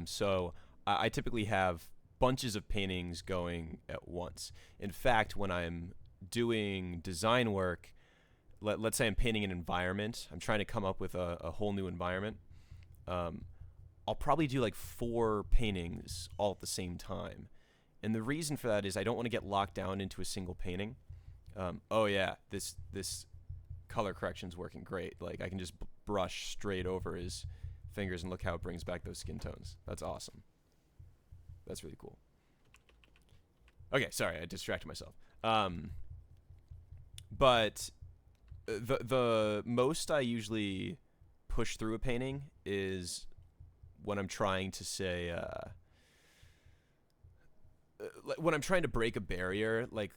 So I typically have bunches of paintings going at once. In fact, when I'm doing design work, let's say I'm painting an environment, I'm trying to come up with a whole new environment. I'll probably do like 4 paintings all at the same time. And the reason for that is I don't want to get locked down into a single painting. Oh yeah, this color correction's working great. Like I can just brush straight over his fingers and look how it brings back those skin tones. That's awesome. That's really cool. Okay, sorry, I distracted myself. But the most I usually push through a painting is when I'm trying to say when I'm trying to break a barrier, like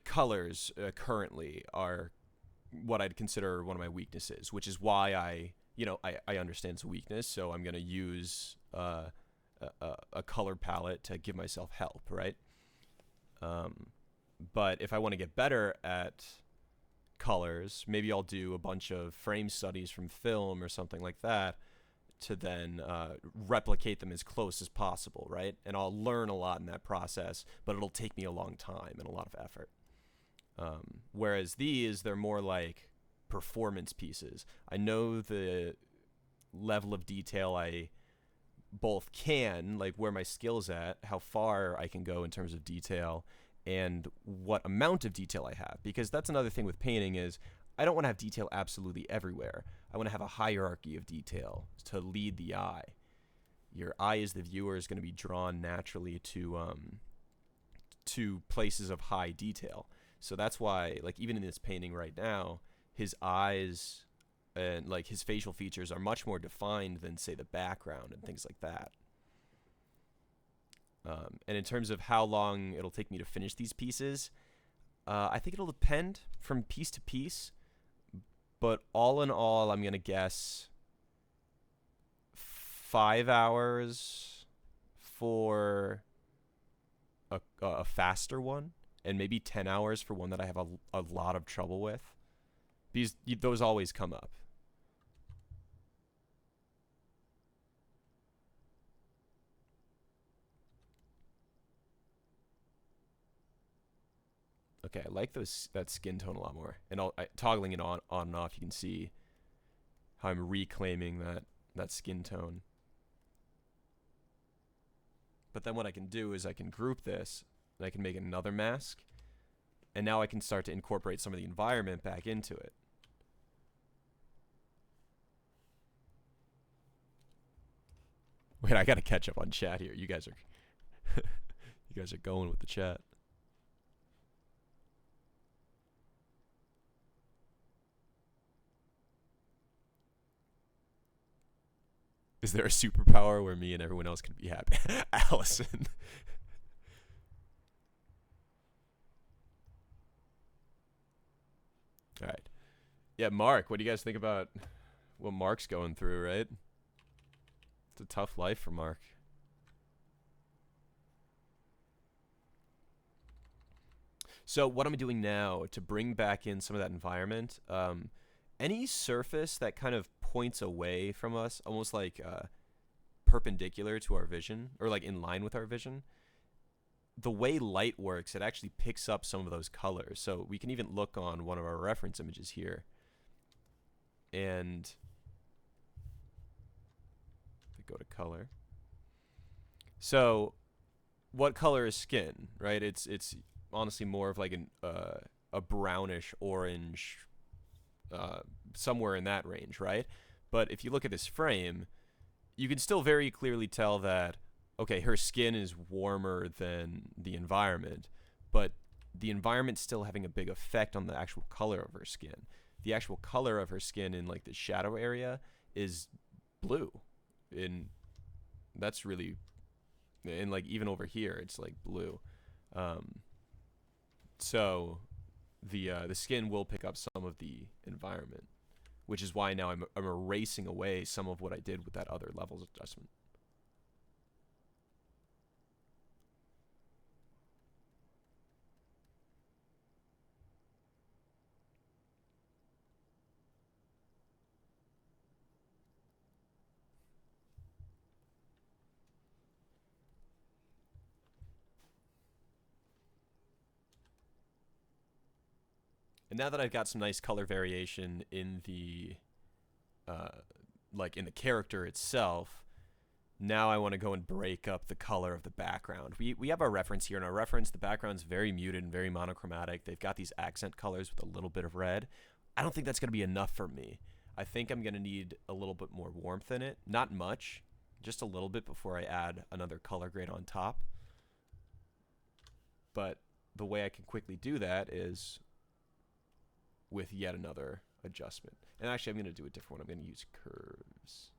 colors currently are what I'd consider one of my weaknesses, which is why I understand it's a weakness, so I'm gonna use a color palette to give myself help, right? But if I want to get better at colors, maybe I'll do a bunch of frame studies from film or something like that to then replicate them as close as possible, right? And I'll learn a lot in that process, but it'll take me a long time and a lot of effort. Whereas these, they're more like performance pieces. I know the level of detail I both can, like where my skill's at, how far I can go in terms of detail, and what amount of detail I have. Because that's another thing with painting is I don't want to have detail absolutely everywhere. I want to have a hierarchy of detail to lead the eye. Your eye as the viewer is going to be drawn naturally to places of high detail. So that's why, like, even in this painting right now, his eyes and like his facial features are much more defined than, say, the background and things like that. And in terms of how long it'll take me to finish these pieces, I think it'll depend from piece to piece. But all in all, I'm going to guess 5 hours for a faster one, and maybe 10 hours for one that I have a lot of trouble with. Those always come up. Okay, I like that skin tone a lot more. And toggling it on and off, you can see how I'm reclaiming that skin tone. But then what I can do is I can group this, and I can make another mask. And now I can start to incorporate some of the environment back into it. Wait, I gotta catch up on chat here. You guys are going with the chat. Is there a superpower where me and everyone else can be happy? Allison. All right. Yeah, Mark, what do you guys think about what Mark's going through, right? It's a tough life for Mark. So what I'm doing now to bring back in some of that environment, any surface that kind of points away from us, almost like perpendicular to our vision, or like in line with our vision, the way light works, it actually picks up some of those colors. So we can even look on one of our reference images here. And go to color. So what color is skin, right? It's honestly more of like a brownish orange, somewhere in that range, right? But if you look at this frame, you can still very clearly tell that, okay, her skin is warmer than the environment, but the environment's still having a big effect on the actual color of her skin. the actual color of her skin in like the shadow area is blue. And that's really, and like even over here it's like blue. Um, so the skin will pick up some of the environment, which is why now I'm erasing away some of what I did with that other levels adjustment. And now that I've got some nice color variation in the uh, like in the character itself, now I want to go and break up the color of the background. We have our reference here, and our reference, the background's very muted and very monochromatic. They've got these accent colors with a little bit of red. I don't think that's going to be enough for me. I think I'm going to need a little bit more warmth in it. Not much, just a little bit before I add another color grade on top. But the way I can quickly do that is with yet another adjustment. And actually, I'm going to do a different one. I'm going to use curves.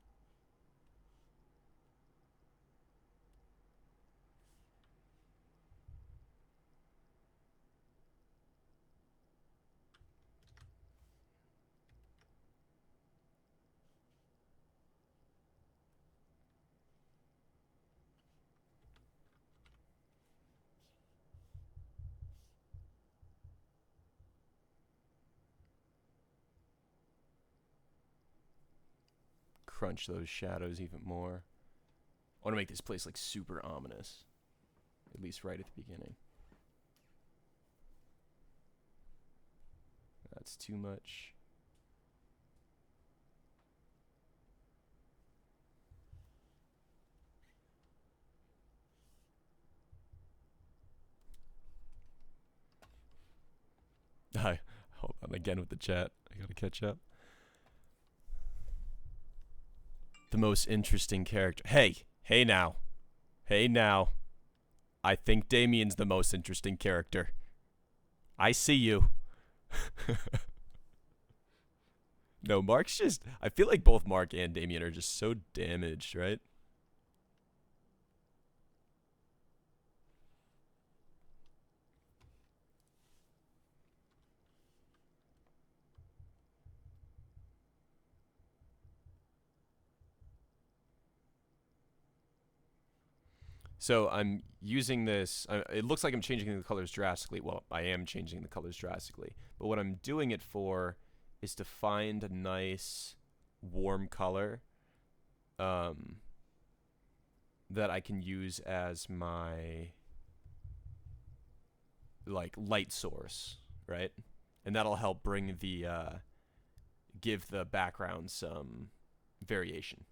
Crunch those shadows even more. I want to make this place like super ominous, at least right at the beginning. That's too much. Hi, hold on again with the chat. I gotta catch up. The most interesting character. Hey now. I think Damien's the most interesting character. I see you. No, Mark's just, I feel like both Mark and Damien are just so damaged, right? So I'm using this, it looks like I'm changing the colors drastically. Well, I am changing the colors drastically. But what I'm doing it for is to find a nice warm color that I can use as my like light source, right? And that'll help bring the, give the background some variation.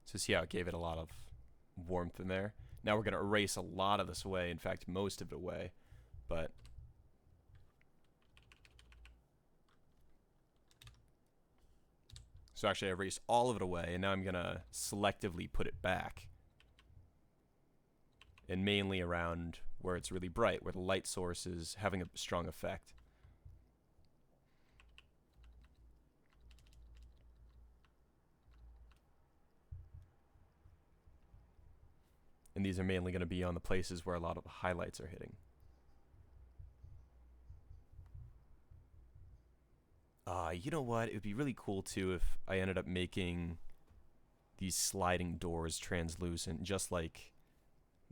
So see how it gave it a lot of warmth in there? Now we're going to erase a lot of this away. In fact, most of it away. But so actually I erased all of it away, and now I'm going to selectively put it back. And mainly around where it's really bright, where the light source is having a strong effect. And these are mainly going to be on the places where a lot of the highlights are hitting. You know what? It would be really cool too if I ended up making these sliding doors translucent, just like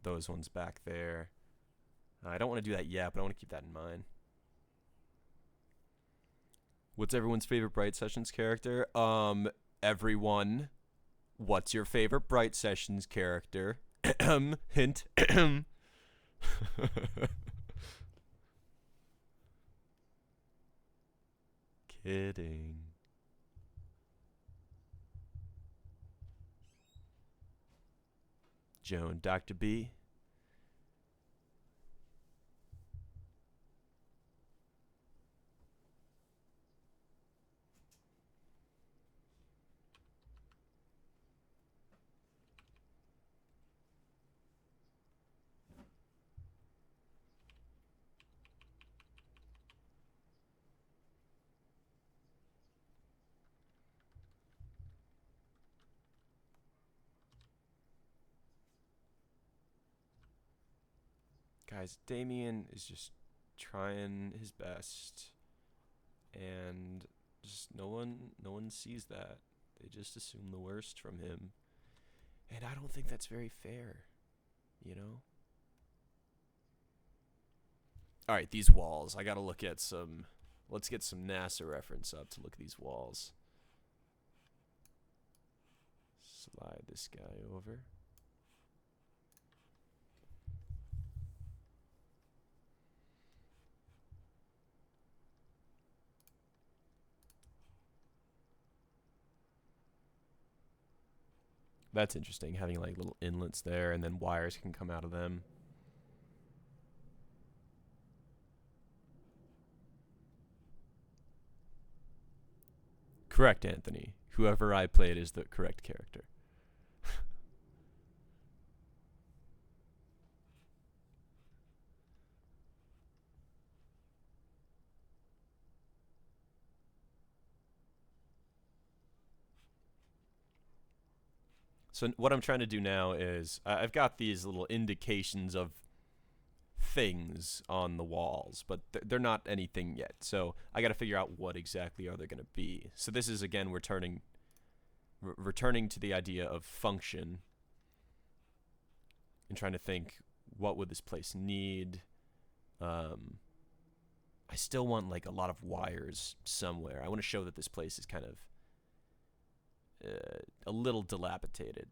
those ones back there. I don't want to do that yet, but I want to keep that in mind. What's everyone's favorite Bright Sessions character? Everyone, what's your favorite Bright Sessions character? Hint. Kidding. Joan, Dr. B. Guys, Damien is just trying his best, and just no one sees that. They just assume the worst from him, and I don't think that's very fair, you know. All right, these walls. I gotta look at some. Let's get some NASA reference up to look at these walls. Slide this guy over. That's interesting, having like little inlets there and then wires can come out of them. Correct, Anthony. Whoever I played is the correct character. So what I'm trying to do now is I've got these little indications of things on the walls, but they're not anything yet. So I got to figure out what exactly are they going to be. So this is again returning to the idea of function and trying to think, what would this place need? I still want like a lot of wires somewhere. I want to show that this place is kind of a little dilapidated.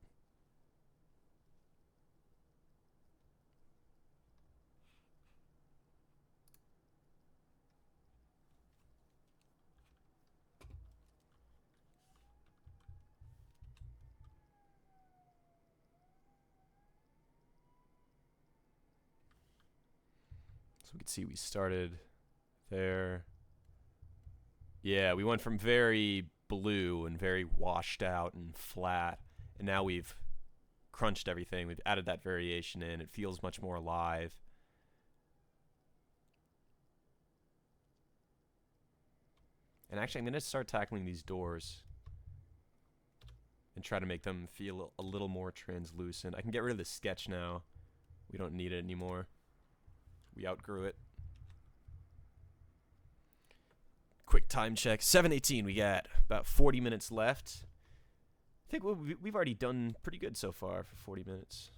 So we can see we started there. Yeah, we went from very blue and very washed out and flat, and now we've crunched everything. We've added that variation in. It feels much more alive. And actually, I'm going to start tackling these doors and try to make them feel a little more translucent. I can get rid of the sketch now. We don't need it anymore. We outgrew it. Quick time check. 7:18. We got about 40 minutes left. I think we've already done pretty good so far for 40 minutes.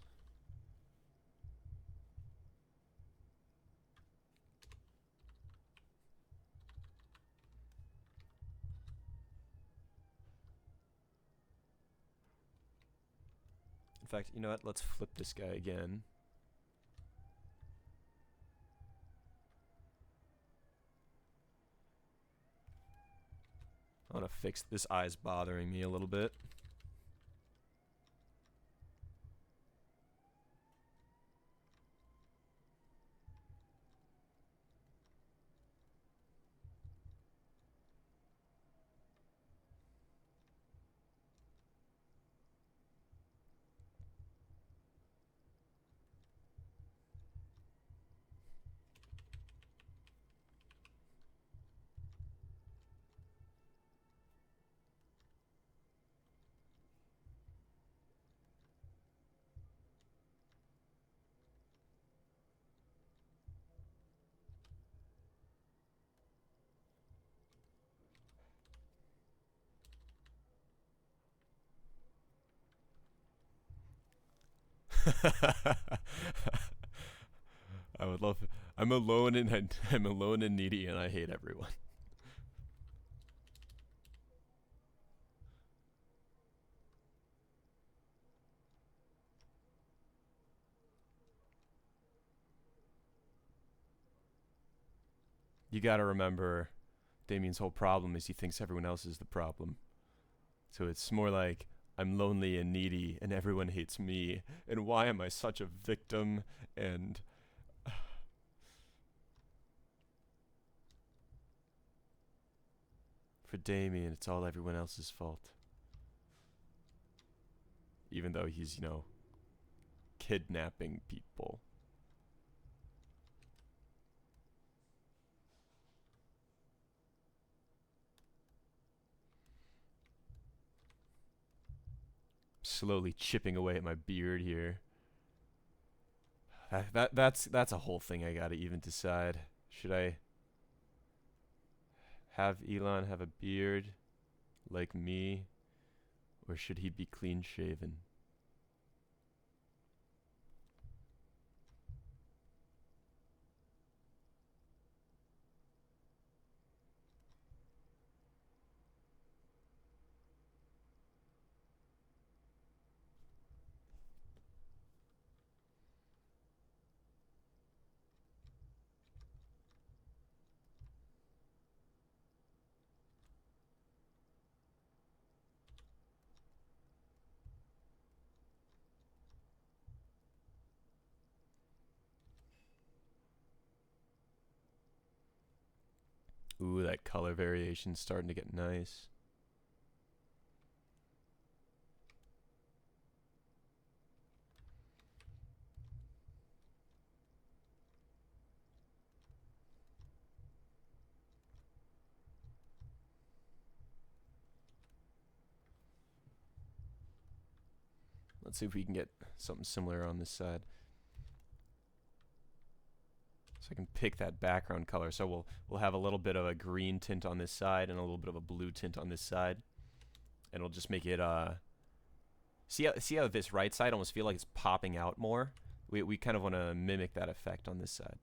In fact, you know what? Let's flip this guy again. I want to fix this eye's bothering me a little bit. I would love. I'm alone and I'm alone and needy, and I hate everyone. You gotta remember, Damien's whole problem is he thinks everyone else is the problem. So it's more like I'm lonely and needy, and everyone hates me. And why am I such a victim? And for Damien, it's all everyone else's fault. Even though he's, kidnapping people. Slowly chipping away at my beard here. That's a whole thing I gotta even decide. Should I have Elon have a beard like me, or should he be clean shaven? Ooh, that color variation's starting to get nice. Let's see if we can get something similar on this side. So I can pick that background color. So we'll have a little bit of a green tint on this side and a little bit of a blue tint on this side. And it'll just make it see how this right side almost feel like it's popping out more? We kind of want to mimic that effect on this side.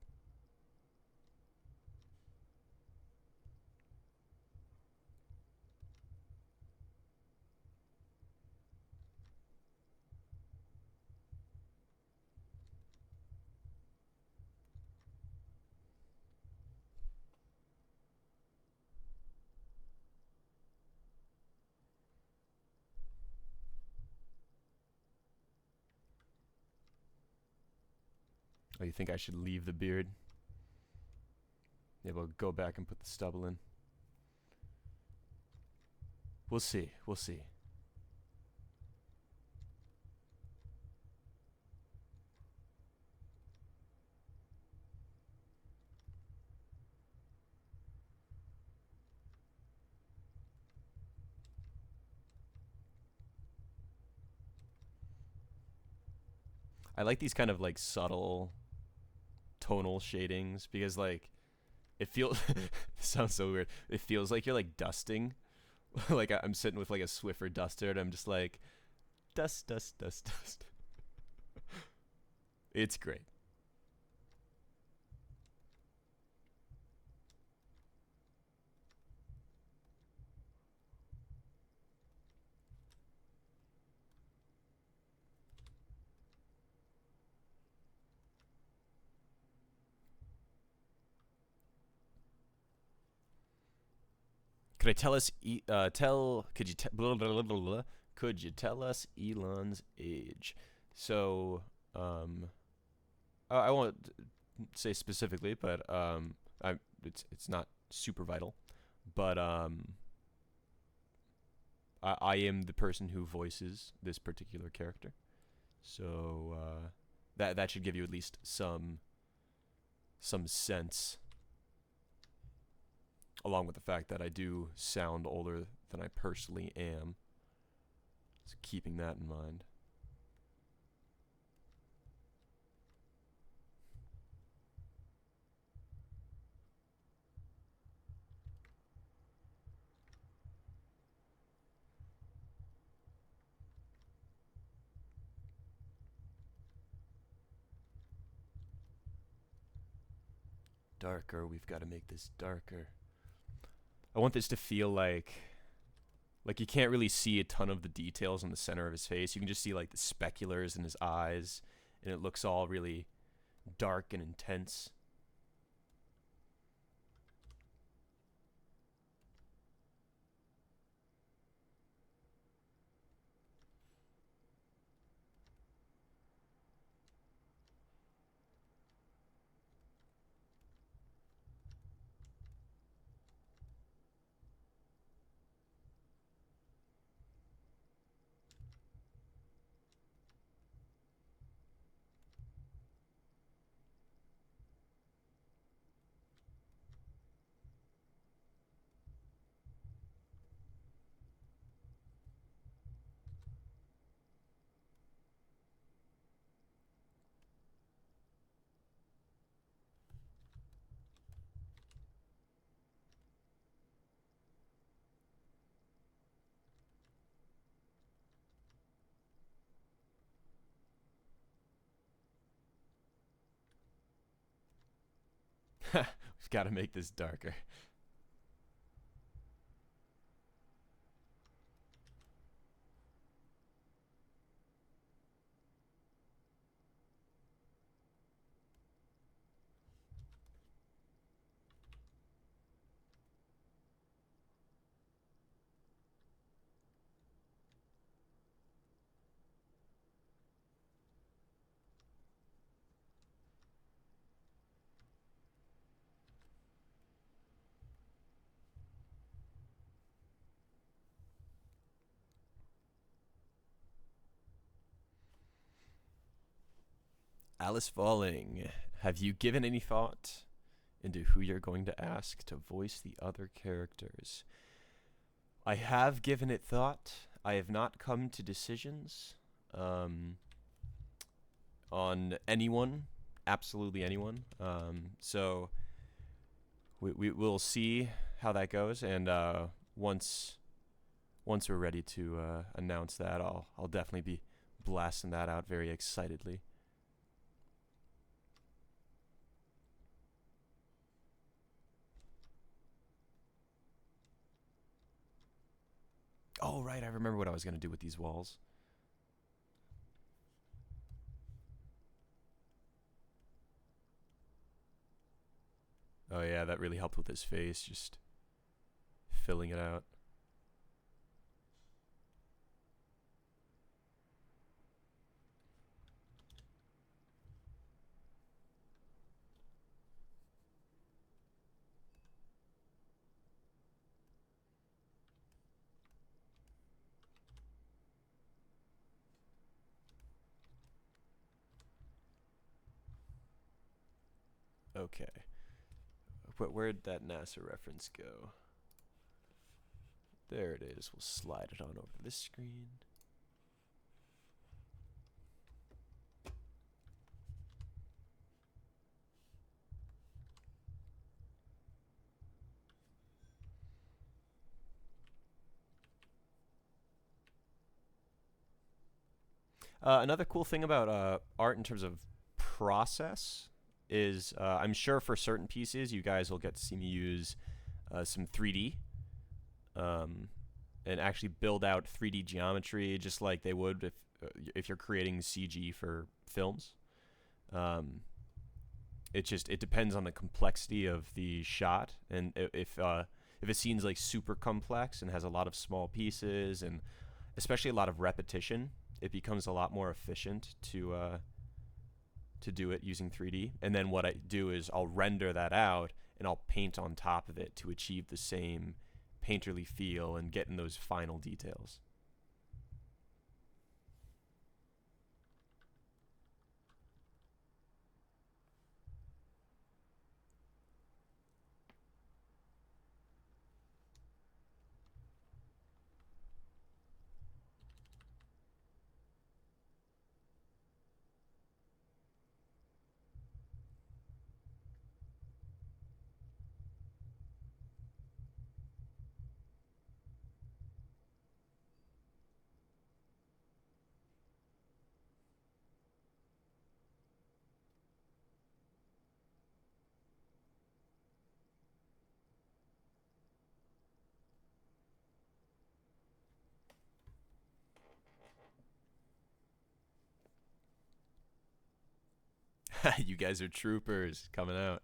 Oh, you think I should leave the beard? Maybe I'll go back and put the stubble in. We'll see. We'll see. I like these kind of like subtle tonal shadings because like it feels sounds so weird. It feels like you're like dusting. Like I'm sitting with like a Swiffer duster and I'm just like dust, dust, dust, dust. It's great. Could I tell us? Could you blah, blah, blah, blah, blah, could you tell us Elon's age? So, I won't say specifically, but it's not super vital. But I am the person who voices this particular character, so that should give you at least some sense, along with the fact that I do sound older than I personally am. So keeping that in mind. Darker, we've got to make this darker. I want this to feel like you can't really see a ton of the details on the center of his face. You can just see like the speculars in his eyes, and it looks all really dark and intense. We've got to make this darker. Alice Falling, have you given any thought into who you're going to ask to voice the other characters? I have given it thought. I have not come to decisions um, on anyone, absolutely anyone. So we will see how that goes, and once we're ready to announce that, I'll definitely be blasting that out very excitedly. Oh right, I remember what I was gonna do with these walls. Oh yeah, that really helped with his face, just filling it out. Okay, where'd that NASA reference go? There it is. We'll slide it on over to this screen. Another cool thing about art in terms of process is I'm sure for certain pieces you guys will get to see me use some 3D um, and actually build out 3D geometry just like they would if you're creating CG for films. Um, it depends on the complexity of the shot, and if a scene's like super complex and has a lot of small pieces and especially a lot of repetition, it becomes a lot more efficient to do it using 3D. And then what I do is I'll render that out and I'll paint on top of it to achieve the same painterly feel and get in those final details. You guys are troopers coming out.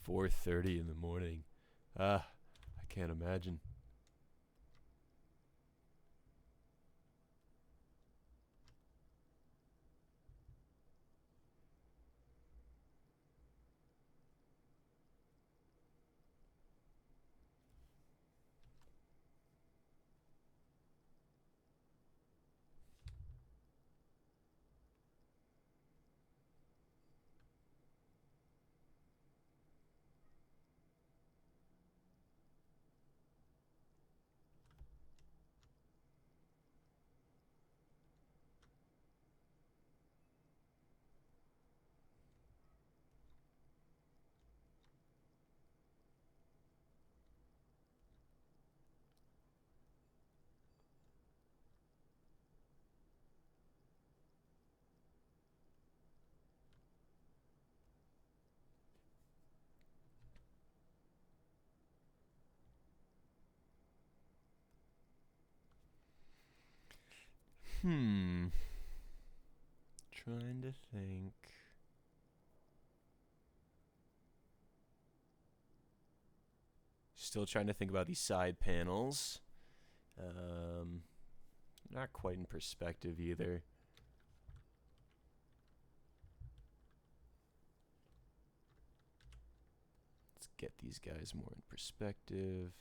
4:30 in the morning. I can't imagine. Hmm. Trying to think. Still trying to think about these side panels. Not quite in perspective either. Let's get these guys more in perspective.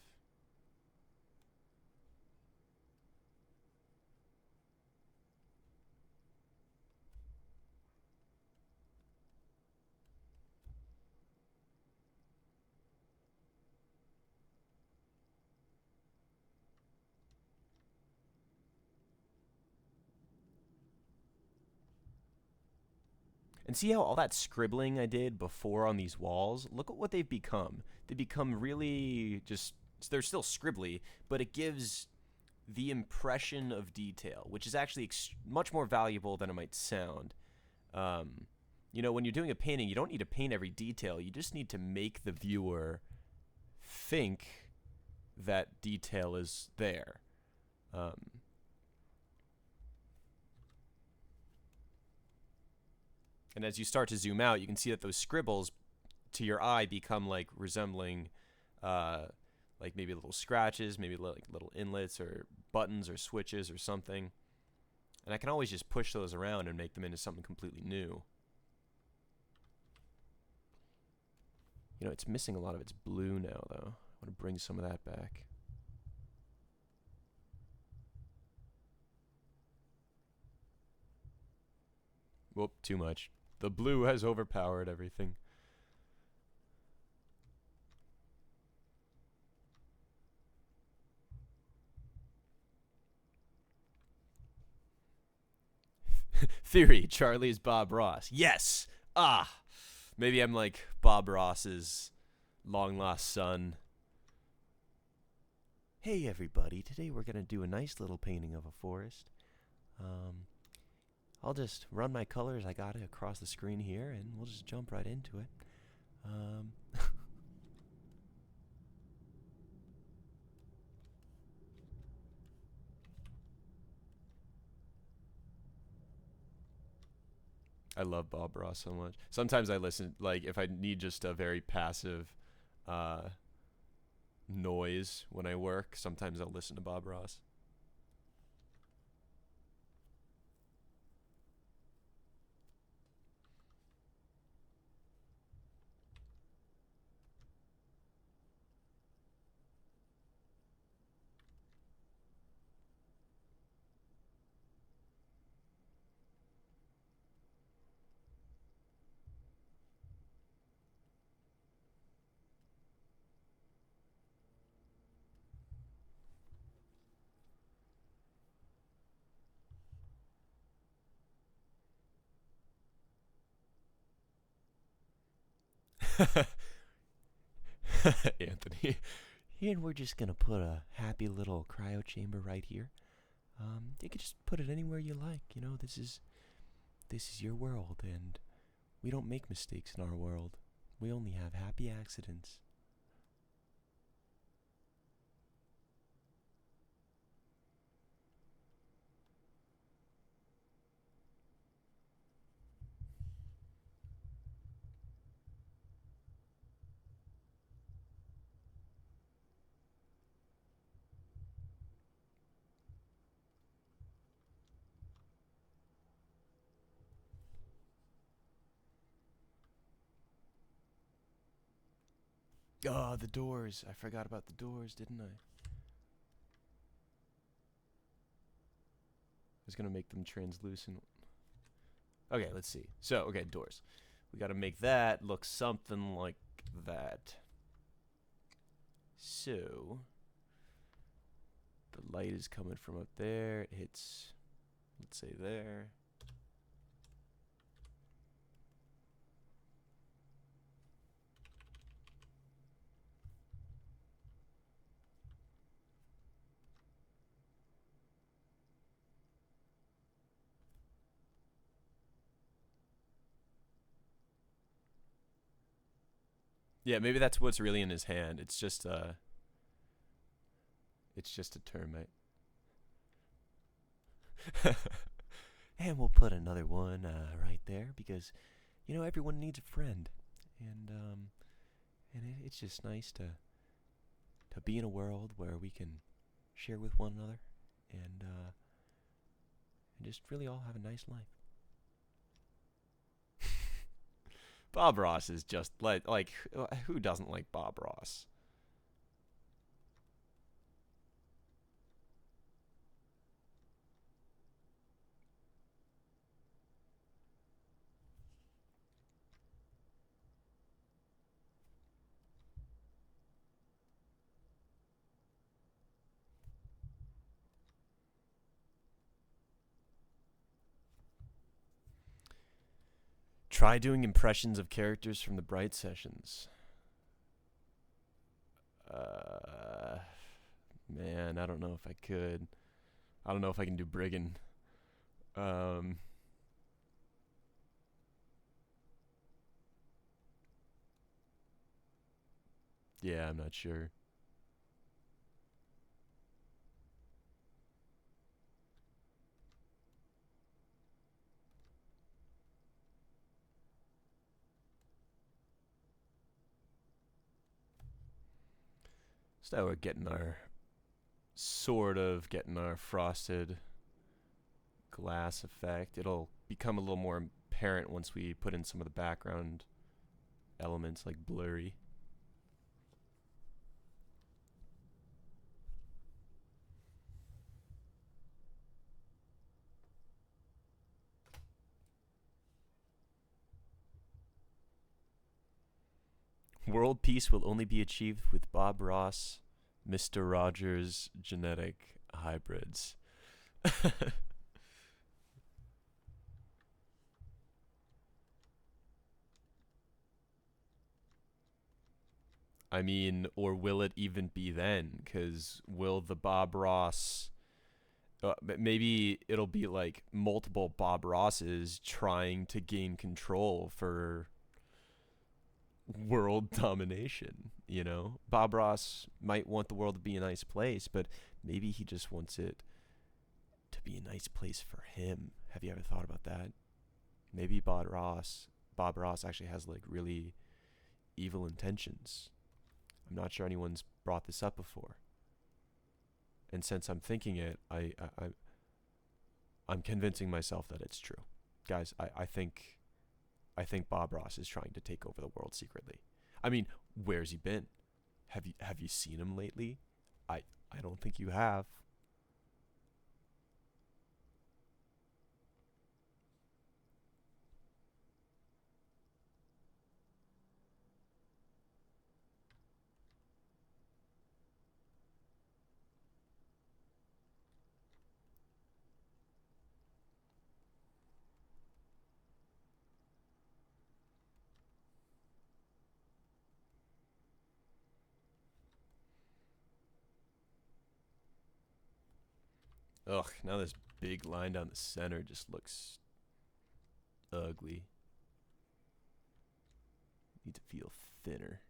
And see how all that scribbling I did before on these walls? Look at what they've become. They become really just, they're still scribbly, but it gives the impression of detail, which is actually much more valuable than it might sound. You know, when you're doing a painting, you don't need to paint every detail. You just need to make the viewer think that detail is there. And as you start to zoom out, you can see that those scribbles to your eye become like resembling like maybe little scratches, maybe like little inlets or buttons or switches or something. And I can always just push those around and make them into something completely new. You know, it's missing a lot of its blue now, though. I want to bring some of that back. Whoop, too much. The blue has overpowered everything. Theory, Charlie is Bob Ross. Yes! Ah! Maybe I'm like Bob Ross's long-lost son. Hey everybody, today we're going to do a nice little painting of a forest. I'll just run my colors, I got it across the screen here, and we'll just jump right into it. I love Bob Ross so much. Sometimes I listen, like, if I need just a very passive noise when I work, sometimes I'll listen to Bob Ross. Anthony. And we're just gonna put a happy little cryo chamber right here. You can just put it anywhere you like. You know, this is your world, and we don't make mistakes in our world. We only have happy accidents. Oh, the doors. I forgot about the doors, didn't I? I was gonna make them translucent. Okay, let's see. So, okay, doors. We gotta make that look something like that. So, the light is coming from up there. It hits, let's say, there. Yeah, maybe that's what's really in his hand. It's just a termite. And we'll put another one right there because everyone needs a friend, and it's just nice to be in a world where we can share with one another and just really all have a nice life. Bob Ross is just like who doesn't like Bob Ross? Try doing impressions of characters from the Bright sessions. Uh, Man, I don't know if I could. I don't know if I can do Brigand. Um, yeah, I'm not sure. So we're getting our frosted glass effect. It'll become a little more apparent once we put in some of the background elements like blurry. World peace will only be achieved with Bob Ross, Mr. Rogers genetic hybrids. I mean, or will it even be then? Because will the Bob Ross. Maybe it'll be like multiple Bob Rosses trying to gain control for world domination. Bob Ross might want the world to be a nice place, but maybe he just wants it to be a nice place for him. Have you ever thought about that? Maybe Bob Ross actually has like really evil intentions. I'm not sure anyone's brought this up before. And since I'm thinking it, I'm convincing myself that it's true. Guys, I think Bob Ross is trying to take over the world secretly. I mean, where's he been? Have you seen him lately? I don't think you have. Ugh, now this big line down the center just looks ugly. Need to feel thinner.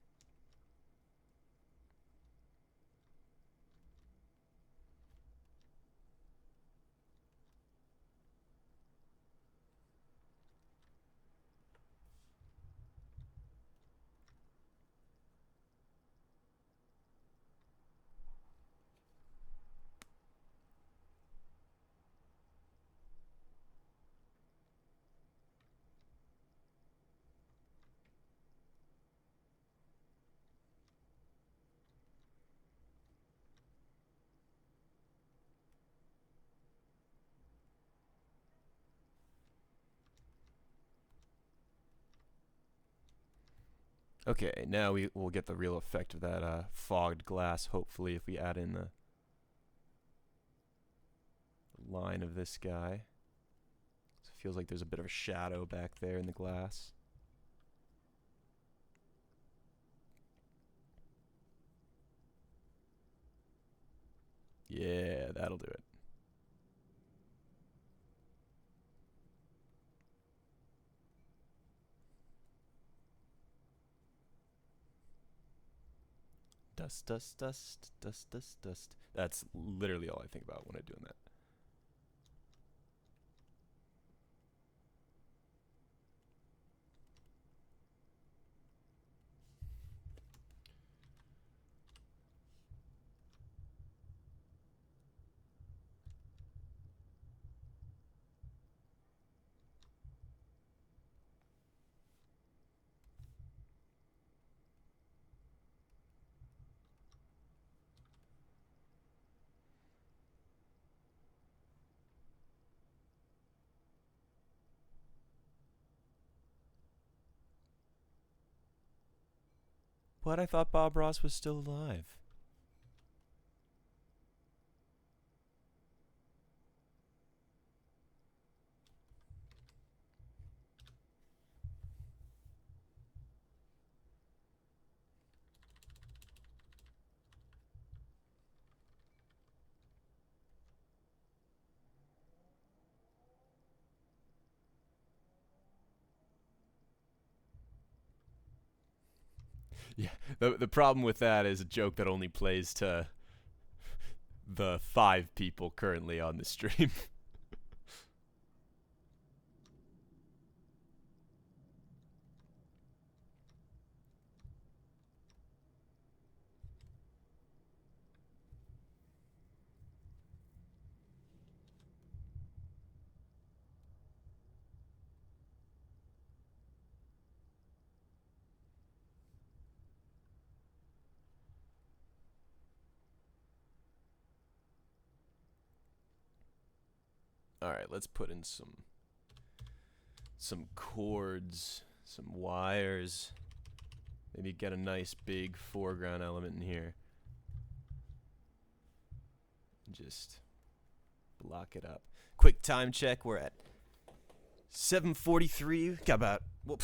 Okay, now we will get the real effect of that fogged glass, hopefully, if we add in the line of this guy. So it feels like there's a bit of a shadow back there in the glass. Yeah, that'll do it. Dust, dust, dust, dust, dust, dust. That's literally all I think about when I'm doing that. What? I thought Bob Ross was still alive. Yeah. The problem with that is a joke that only plays to the 5 people currently on the stream. All right, let's put in some cords, some wires. Maybe get a nice big foreground element in here. Just block it up. Quick time check. We're at 7:43. Got about. Well,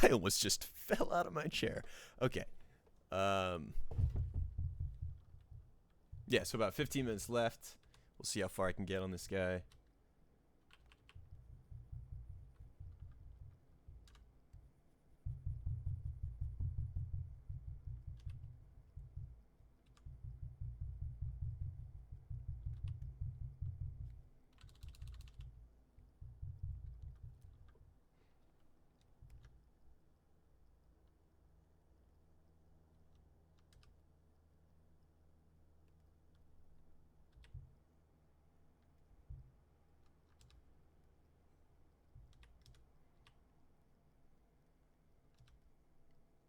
I almost just fell out of my chair. Okay. Yeah. So about 15 minutes left. We'll see how far I can get on this guy.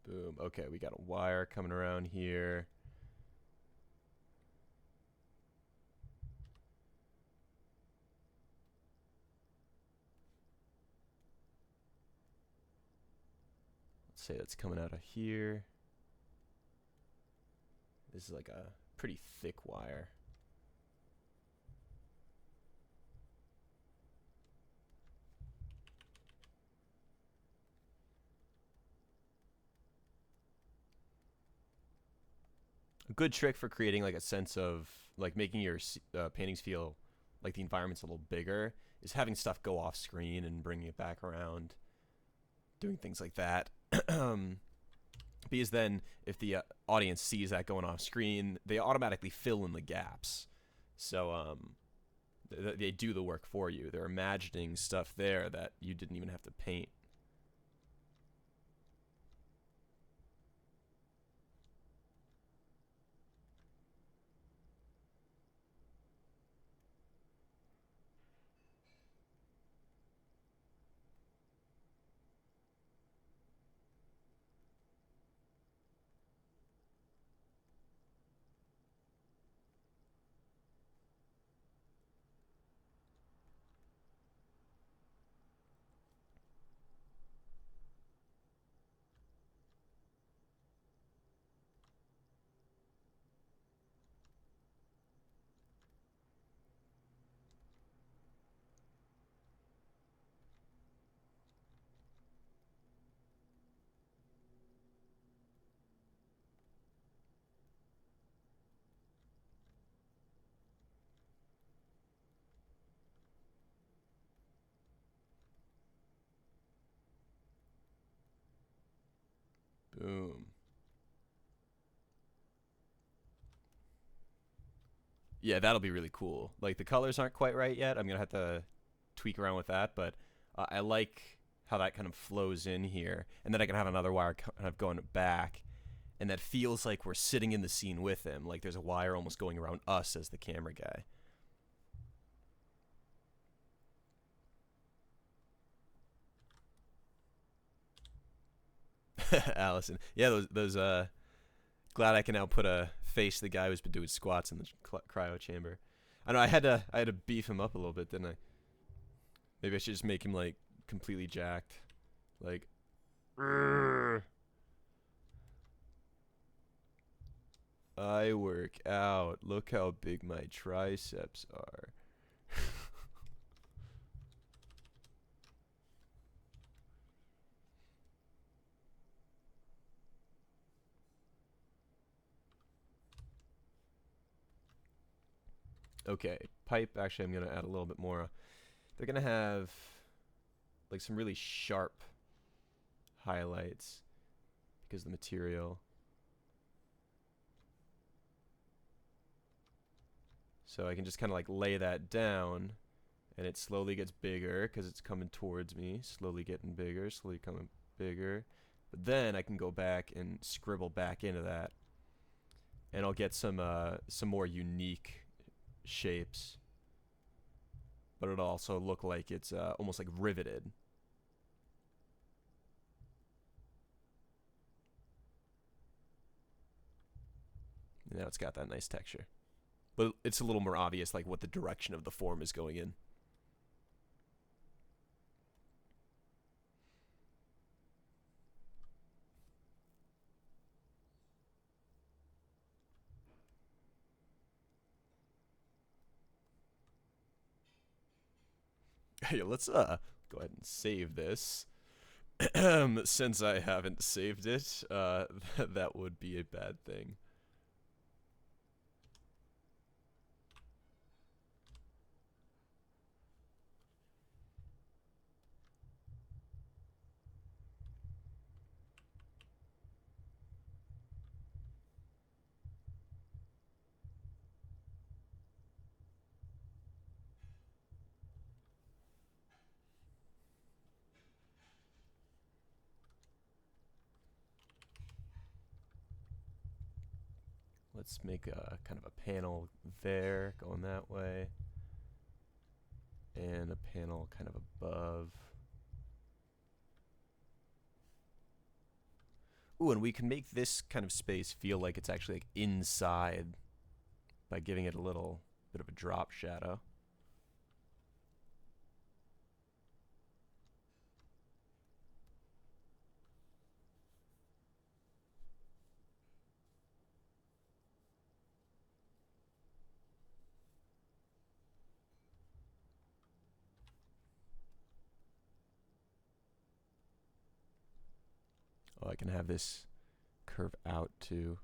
Boom. Okay, we got a wire coming around here. Let's say that's coming out of here. This is like a pretty thick wire. A good trick for creating like a sense of like making your paintings feel like the environment's a little bigger is having stuff go off screen and bringing it back around, doing things like that. Because then if the audience sees that going off screen, they automatically fill in the gaps. So they do the work for you. They're imagining stuff there that you didn't even have to paint. Boom. Yeah, that'll be really cool. Like the colors aren't quite right yet. I'm gonna have to tweak around with that, but I like how that kind of flows in here, and then I can have another wire kind of going back, and that feels like we're sitting in the scene with him. Like there's a wire almost going around us as the camera guy. Allison, yeah, those glad I can now put a face to the guy who's been doing squats in the cryo chamber. I know I had to beef him up a little bit, didn't I? Maybe I should just make him like completely jacked, like. I work out. Look how big my triceps are. Okay, pipe. Actually, I'm gonna add a little bit more. They're gonna have like some really sharp highlights because of the material. So I can just kind of like lay that down, and it slowly gets bigger because it's coming towards me. Slowly getting bigger, slowly coming bigger. But then I can go back and scribble back into that, and I'll get some more unique shapes. But it'll also look like it's almost like riveted. Now it's got that nice texture. But it's a little more obvious like what the direction of the form is going in. Hey, let's go ahead and save this. Since I haven't saved it, that would be a bad thing. Let's make a kind of a panel there, going that way. And a panel kind of above. Ooh, and we can make this kind of space feel like it's actually like inside by giving it a little bit of a drop shadow. Oh, I can have this curve out too.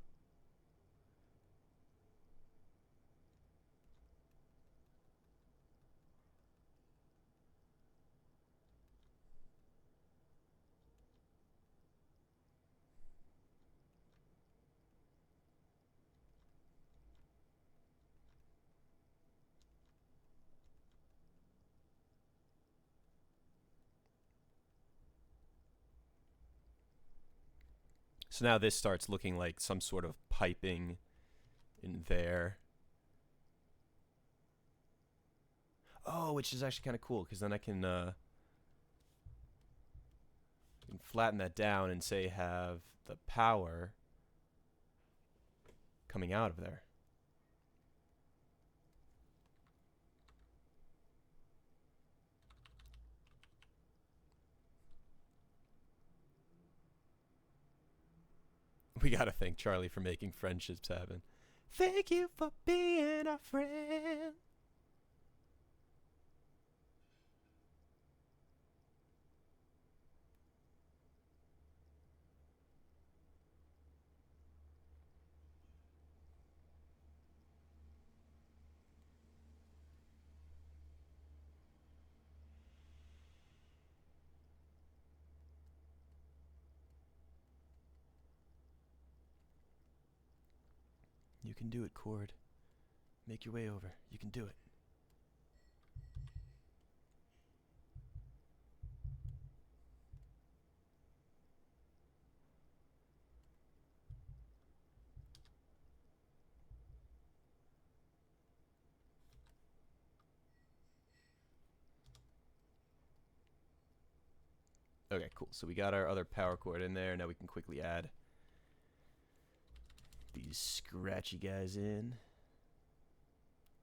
So now this starts looking like some sort of piping in there. Oh, which is actually kind of cool because then I can flatten that down and say have the power coming out of there. We gotta thank Charlie for making friendships happen. Thank you for being a friend. You can do it, Cord. Make your way over. You can do it. Okay, cool. So we got our other power cord in there. Now we can quickly add these scratchy guys in.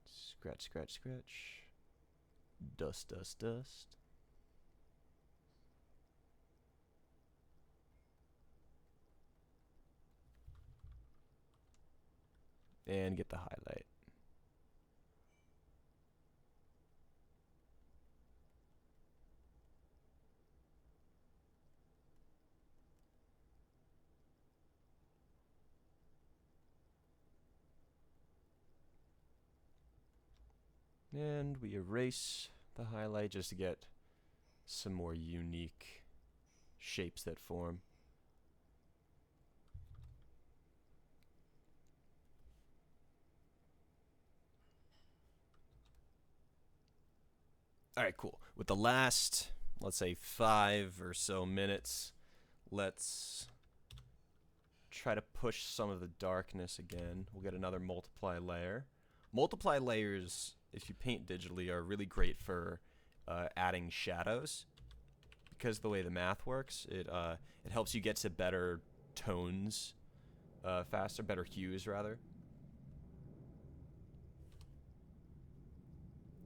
Scratch, scratch, scratch. Dust, dust, dust. and get the highlight. And we erase the highlight just to get some more unique shapes that form. All right, cool. With the last, let's say 5 or so minutes, let's try to push some of the darkness again. We'll get another multiply layer. Multiply layers, if you paint digitally, are really great for adding shadows, because the way the math works, it helps you get to better tones faster, better hues rather.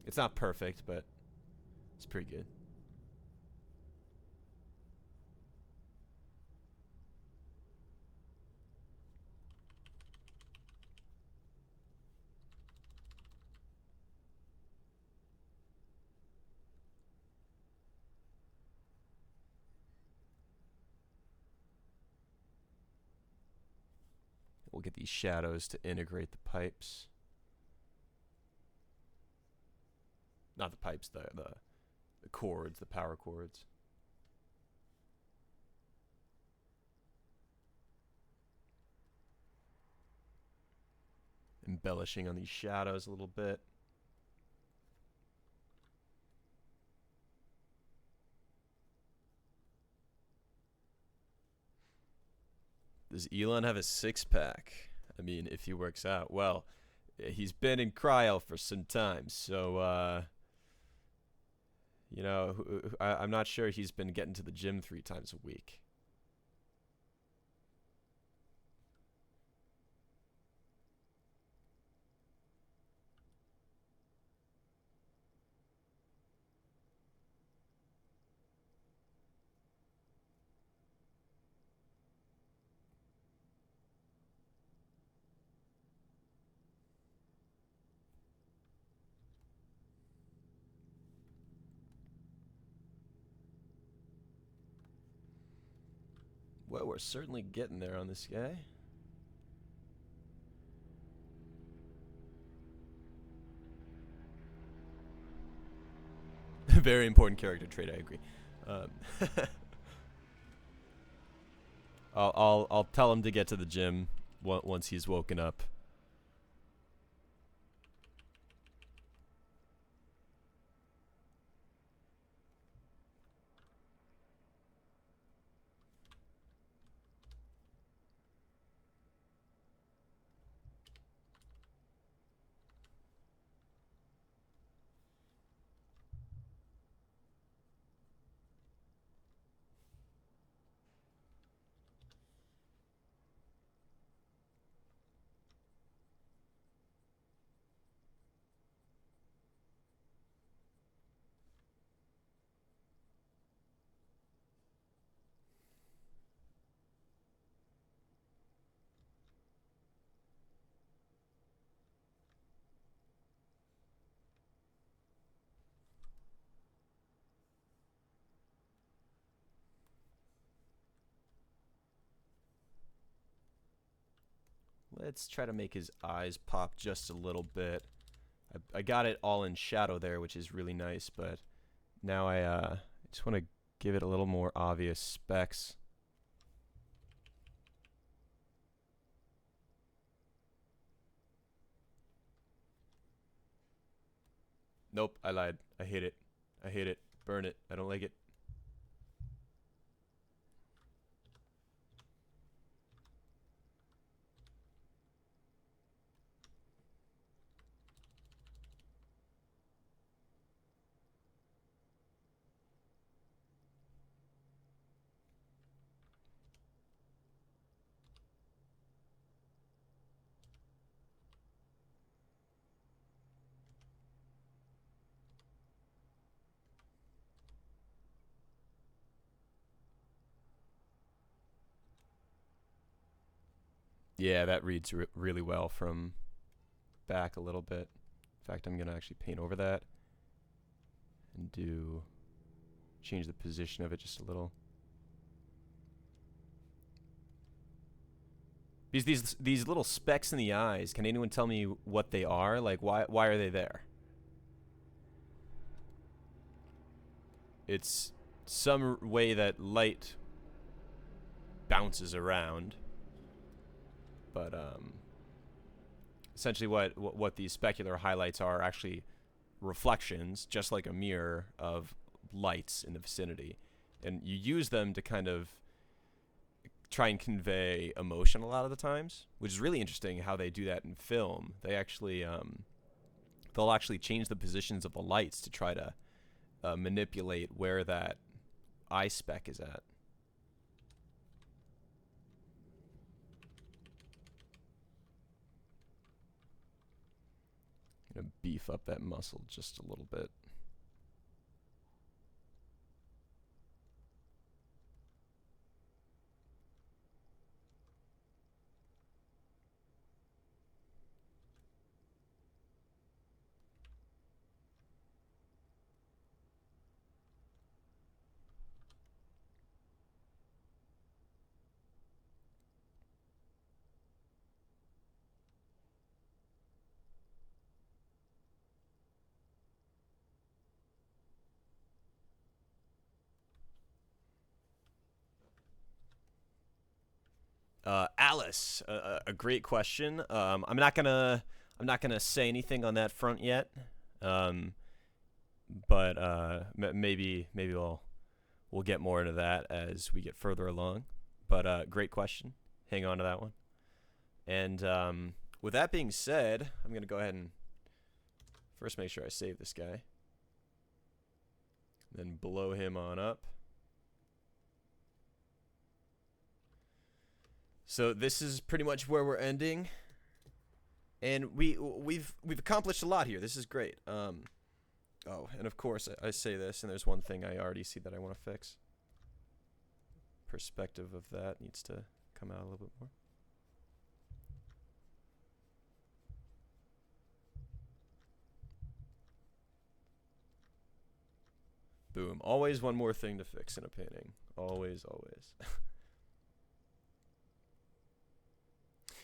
It's not perfect, but it's pretty good. We'll get these shadows to integrate the pipes. Not the pipes, the cords, the power cords. Embellishing on these shadows a little bit. Does Elon have a 6-pack? I mean, if he works out. Well, he's been in cryo for some time, so, you know, I'm not sure he's been getting to the gym 3 times a week. Well, we're certainly getting there on this guy. Very important character trait, I agree. I'll tell him to get to the gym once he's woken up. Let's try to make his eyes pop just a little bit. I got it all in shadow there, which is really nice, but now I just want to give it a little more obvious specs. Nope, I lied. I hate it. I hate it. Burn it. I don't like it. Yeah, that reads really well from back a little bit. In fact, I'm going to actually paint over that and change the position of it just a little. These little specks in the eyes, can anyone tell me what they are? Like, why are they there? It's some way that light bounces around, but essentially what these specular highlights are actually reflections, just like a mirror, of lights in the vicinity, and you use them to kind of try and convey emotion a lot of the times, which is really interesting how they do that in film. They actually they'll actually change the positions of the lights to try to manipulate where that eye speck is at. I'm gonna beef up that muscle just a little bit. Alice, a great question. I'm not gonna say anything on that front yet, um, but maybe we'll get more into that as we get further along. But great question. Hang on to that one. And with that being said, I'm gonna go ahead and first make sure I save this guy, then blow him on up. So this is pretty much where we're ending, and we've accomplished a lot here. This is great. Oh, and of course I say this, and there's one thing I already see that I want to fix. Perspective of that needs to come out a little bit more. Boom. Always one more thing to fix in a painting. Always, always.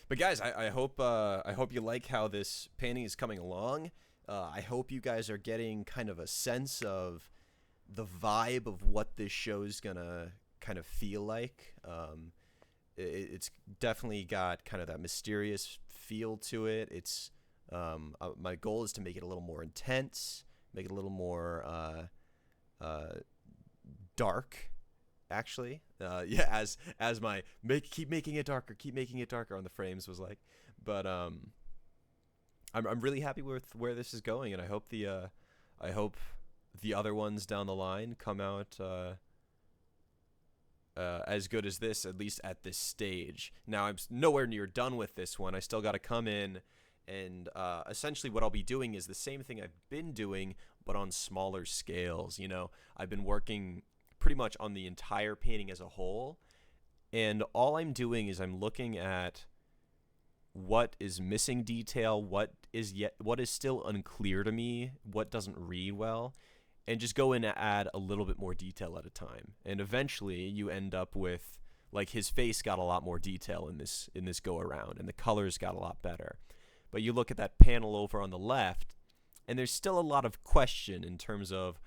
But guys, I hope you like how this painting is coming along. I hope you guys are getting kind of a sense of the vibe of what this show's gonna kind of feel like. It's definitely got kind of that mysterious feel to it. It's my goal is to make it a little more intense, make it a little more dark. Actually, yeah, as my keep making it darker on the frames was like, but I'm really happy with where this is going, and I hope the other ones down the line come out as good as this, at least at this stage. Now I'm nowhere near done with this one. I still got to come in, and essentially what I'll be doing is the same thing I've been doing, but on smaller scales. You know, I've been working pretty much on the entire painting as a whole, and all I'm doing is I'm looking at what is missing detail, what is still unclear to me, what doesn't read well, and just go in and add a little bit more detail at a time. And eventually you end up with, like, his face got a lot more detail in this go around, and the colors got a lot better. But you look at that panel over on the left, and there's still a lot of question in terms of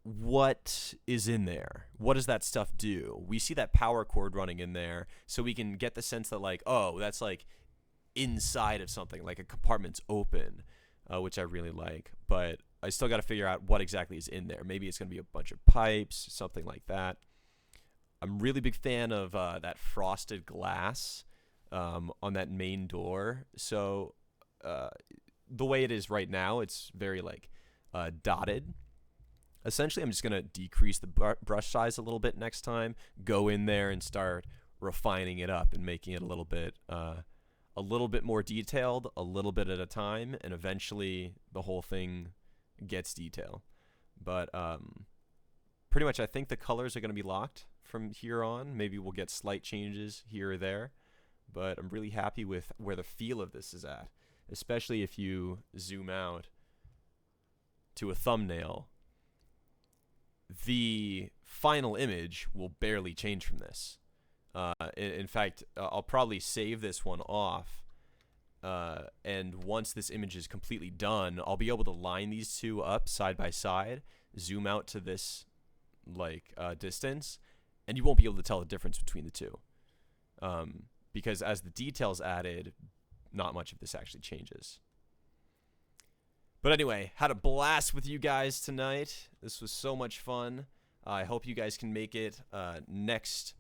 what is in there. What does that stuff do? We see that power cord running in there, so we can get the sense that, like, oh, that's like inside of something, like a compartment's open, which I really like. But I still got to figure out what exactly is in there. Maybe it's going to be a bunch of pipes, something like that. I'm really big fan of that frosted glass on that main door. So the way it is right now, it's very like dotted. Essentially, I'm just going to decrease the brush size a little bit next time, go in there and start refining it up and making it a little bit more detailed, a little bit at a time, and eventually the whole thing gets detail. But pretty much I think the colors are going to be locked from here on. Maybe we'll get slight changes here or there, but I'm really happy with where the feel of this is at. especially if you zoom out to a thumbnail, the final image will barely change from this. In fact, I'll probably save this one off, and once this image is completely done, I'll be able to line these two up side by side, zoom out to this distance, and you won't be able to tell the difference between the two, because as the details added, not much of this actually changes. But anyway, had a blast with you guys tonight. This was so much fun. I hope you guys can make it next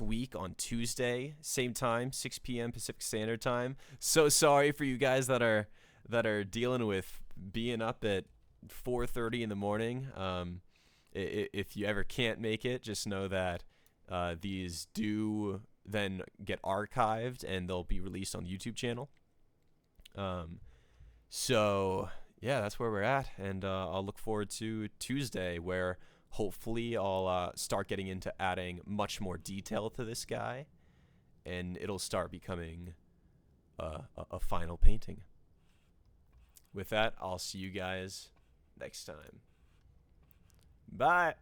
week on Tuesday, same time, 6 p.m. Pacific Standard Time. So sorry for you guys that are dealing with being up at 4:30 in the morning. If you ever can't make it, just know that these do then get archived and they'll be released on the YouTube channel. So yeah, that's where we're at, and I'll look forward to Tuesday, where hopefully I'll start getting into adding much more detail to this guy, and it'll start becoming a final painting. With that, I'll see you guys next time. Bye.